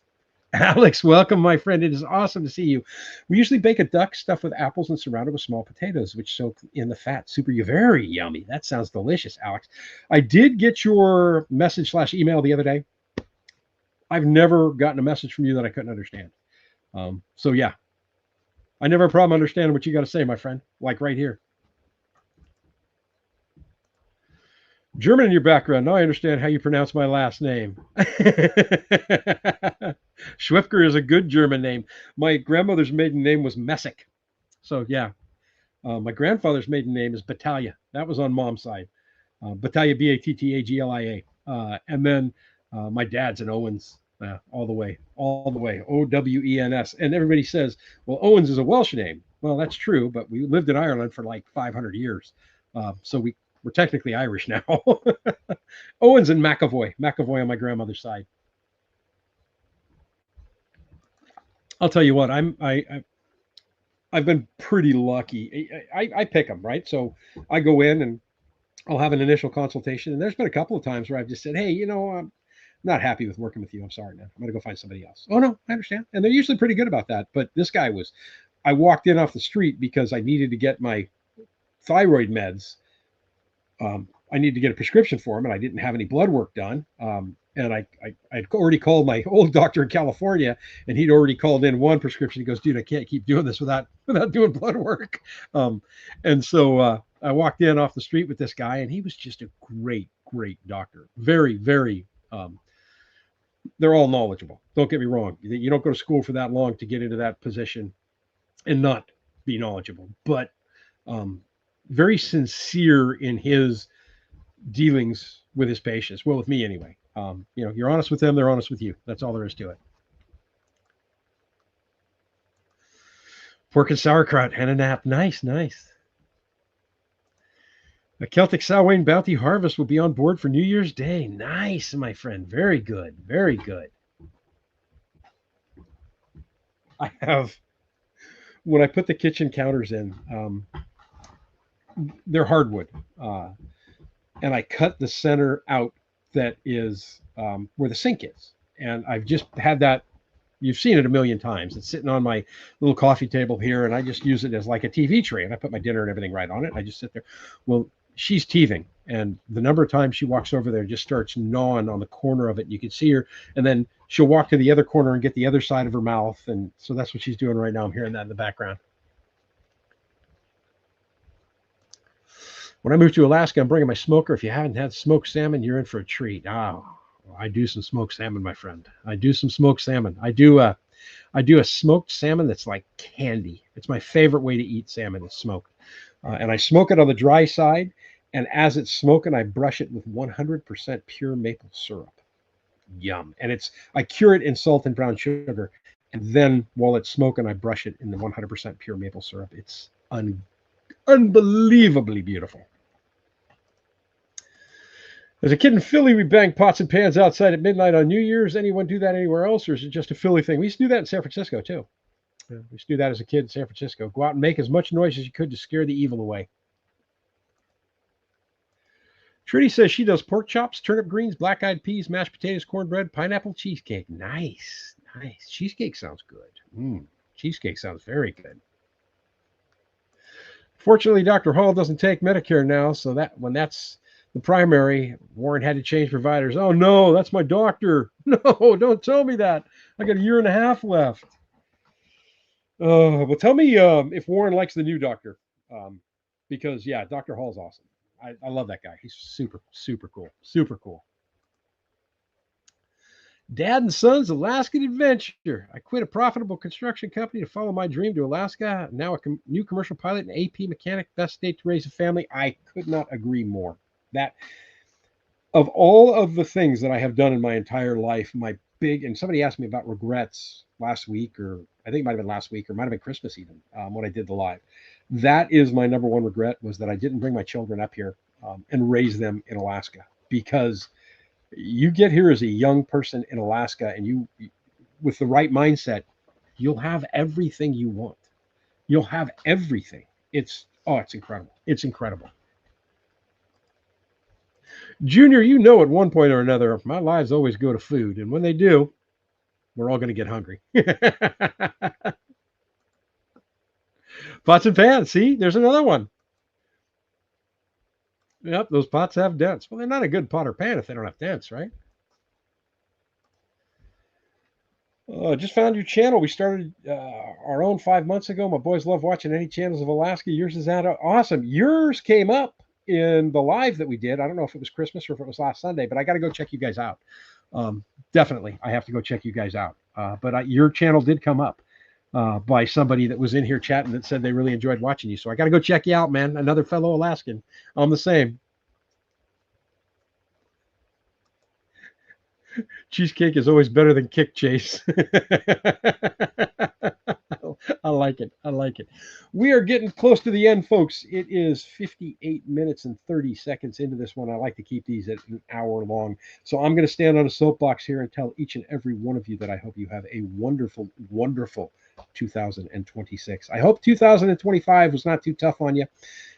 Alex, welcome, my friend. It is awesome to see you. We usually bake a duck stuffed with apples and surrounded with small potatoes, which soak in the fat. Super, very yummy. That sounds delicious, Alex. I did get your message/email the other day. I've never gotten a message from you that I couldn't understand. So yeah, I never have a problem understanding what you got to say, my friend. Like right here. German in your background. Now I understand how you pronounce my last name. Schwifker is a good German name. My grandmother's maiden name was Messick. So, yeah. My grandfather's maiden name is Battaglia. That was on mom's side. Battaglia, Battaglia. And then my dad's an Owens. All the way. Owens. And everybody says, well, Owens is a Welsh name. Well, that's true, but we lived in Ireland for like 500 years. So we're technically Irish now. Owens and McAvoy on my grandmother's side. I'll tell you what, I've been pretty lucky. I pick them, right? So I go in and I'll have an initial consultation, and there's been a couple of times where I've just said, hey, I'm not happy with working with you. I'm sorry, man. I'm going to go find somebody else. Oh no, I understand. And they're usually pretty good about that. But this guy I walked in off the street because I needed to get my thyroid meds. I needed to get a prescription for him, and I didn't have any blood work done. And I'd already called my old doctor in California, and he'd already called in one prescription. He goes, dude, I can't keep doing this without doing blood work. And so I walked in off the street with this guy, and he was just a great doctor. Very, very, they're all knowledgeable. Don't get me wrong. You don't go to school for that long to get into that position and not be knowledgeable, but very sincere in his dealings with his patients. Well, with me anyway. You're honest with them, they're honest with you. That's all there is to it. Pork and sauerkraut and a nap. Nice. A Celtic Samhain Bounty Harvest will be on board for New Year's Day. Nice, my friend. Very good. Very good. I have, when I put the kitchen counters in, they're hardwood. And I cut the center out that is where the sink is. And I've just had that. You've seen it a million times. It's sitting on my little coffee table here, and I just use it as like a TV tray. And I put my dinner and everything right on it. And I just sit there. Well, she's teething, and the number of times she walks over there and just starts gnawing on the corner of it. You can see her, and then she'll walk to the other corner and get the other side of her mouth. And so that's what she's doing right now. I'm hearing that in the background. When I move to Alaska, I'm bringing my smoker. If you haven't had smoked salmon, you're in for a treat. Oh, I do some smoked salmon, my friend. I do some smoked salmon. I do a smoked salmon that's like candy. It's my favorite way to eat salmon is smoked. And I smoke it on the dry side. And as it's smoking, I brush it with 100% pure maple syrup. Yum. And I cure it in salt and brown sugar. And then while it's smoking, I brush it in the 100% pure maple syrup. It's unbelievably beautiful. As a kid in Philly, we banged pots and pans outside at midnight on New Year's. Anyone do that anywhere else, or is it just a Philly thing? We used to do that in San Francisco, too. We used to do that as a kid in San Francisco. Go out and make as much noise as you could to scare the evil away. Trudy says she does pork chops, turnip greens, black-eyed peas, mashed potatoes, cornbread, pineapple cheesecake. Nice, nice. Cheesecake sounds good. Cheesecake sounds very good. Fortunately, Dr. Hall doesn't take Medicare now, so that when that's the primary, Warren had to change providers. Oh, no, that's my doctor. No, don't tell me that. I got a year and a half left. Well, tell me if Warren likes the new doctor. Because, yeah, Dr. Hall's awesome. I love that guy. He's super, super cool. Super cool. Dad and Son's Alaskan Adventure. I quit a profitable construction company to follow my dream to Alaska. Now a new commercial pilot and AP mechanic. Best state to raise a family. I could not agree more. That of all of the things that I have done in my entire life, my big, and somebody asked me about regrets last week, or I think it might have been last week, or might have been Christmas even, when I did the live. That is my number one regret, was that I didn't bring my children up here and raise them in Alaska. Because you get here as a young person in Alaska, and you, with the right mindset, you'll have everything you want. You'll have everything. It's incredible. It's incredible. Junior, you know, at one point or another, my lives always go to food. And when they do, we're all going to get hungry. Pots and pans. See, there's another one. Yep, those pots have dents. Well, they're not a good pot or pan if they don't have dents, right? Just found your channel. We started our own 5 months ago. My boys love watching any channels of Alaska. Yours is out. Awesome. Yours came up in the live that we did. I don't know if it was Christmas or if it was last Sunday, but I got to go check you guys out. Definitely, I have to go check you guys out. But your channel did come up by somebody that was in here chatting that said they really enjoyed watching you. So I got to go check you out, man. Another fellow Alaskan. I'm the same. Cheesecake is always better than kick chase. I like it. I like it. We are getting close to the end, folks. It is 58 minutes and 30 seconds into this one. I like to keep these at an hour long. So I'm going to stand on a soapbox here and tell each and every one of you that I hope you have a wonderful, wonderful 2026. I hope 2025 was not too tough on you.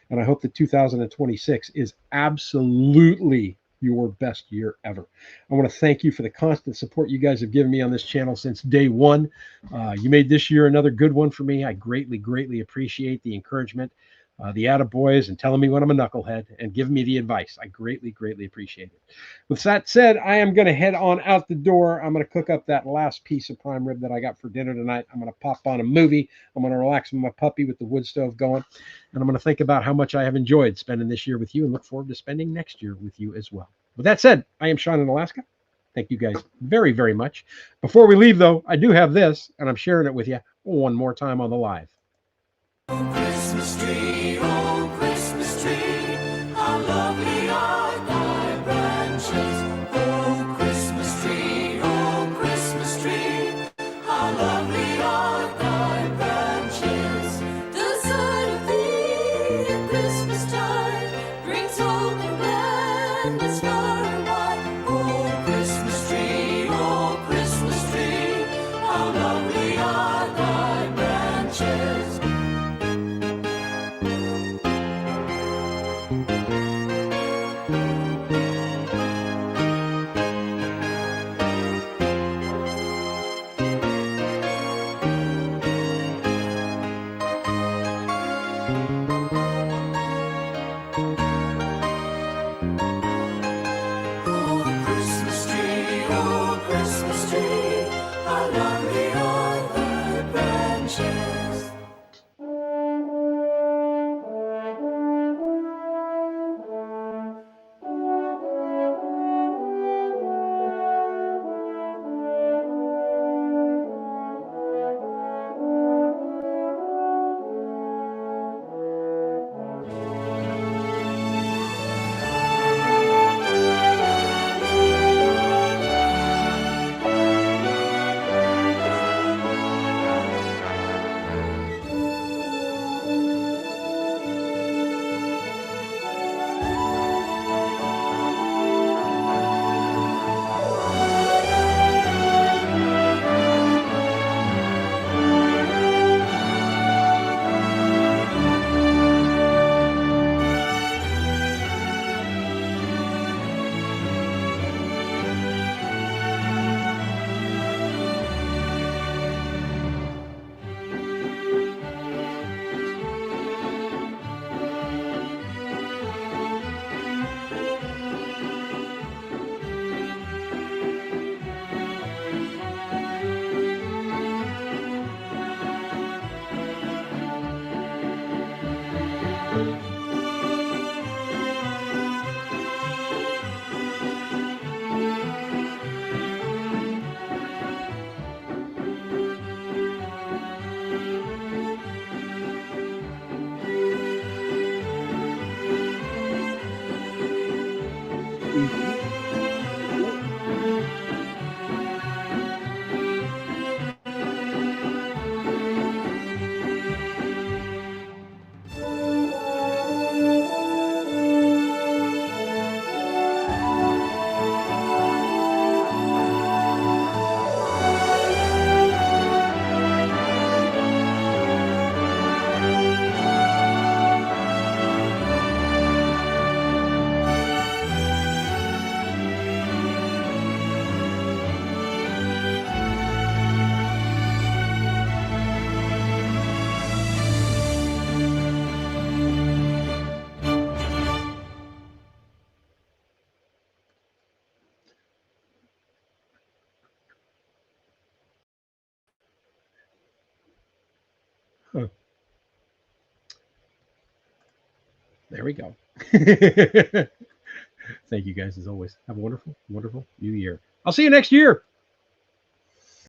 And I hope that 2026 is absolutely your best year ever. I want to thank you for the constant support you guys have given me on this channel since day one. You made this year another good one for me. I greatly, greatly appreciate the encouragement, the attaboys, and telling me when I'm a knucklehead and giving me the advice. I greatly, greatly appreciate it. With that said, I am going to head on out the door. I'm going to cook up that last piece of prime rib that I got for dinner tonight. I'm going to pop on a movie. I'm going to relax with my puppy with the wood stove going. And I'm going to think about how much I have enjoyed spending this year with you and look forward to spending next year with you as well. With that said, I am Sean in Alaska. Thank you guys very, very much. Before we leave, though, I do have this, and I'm sharing it with you one more time on the live. Christmas tree, oh Christmas tree, how lovely are thy branches. Oh Christmas tree, how lovely are thy branches. The sight of thee at Christmas time brings and it's far and wide. Oh, Christmas tree, how lovely are thy branches. Oh, Christmas tree, how lovely are thy branches. Huh. There we go. Thank you guys as always. Have a wonderful, wonderful new year. I'll see you next year.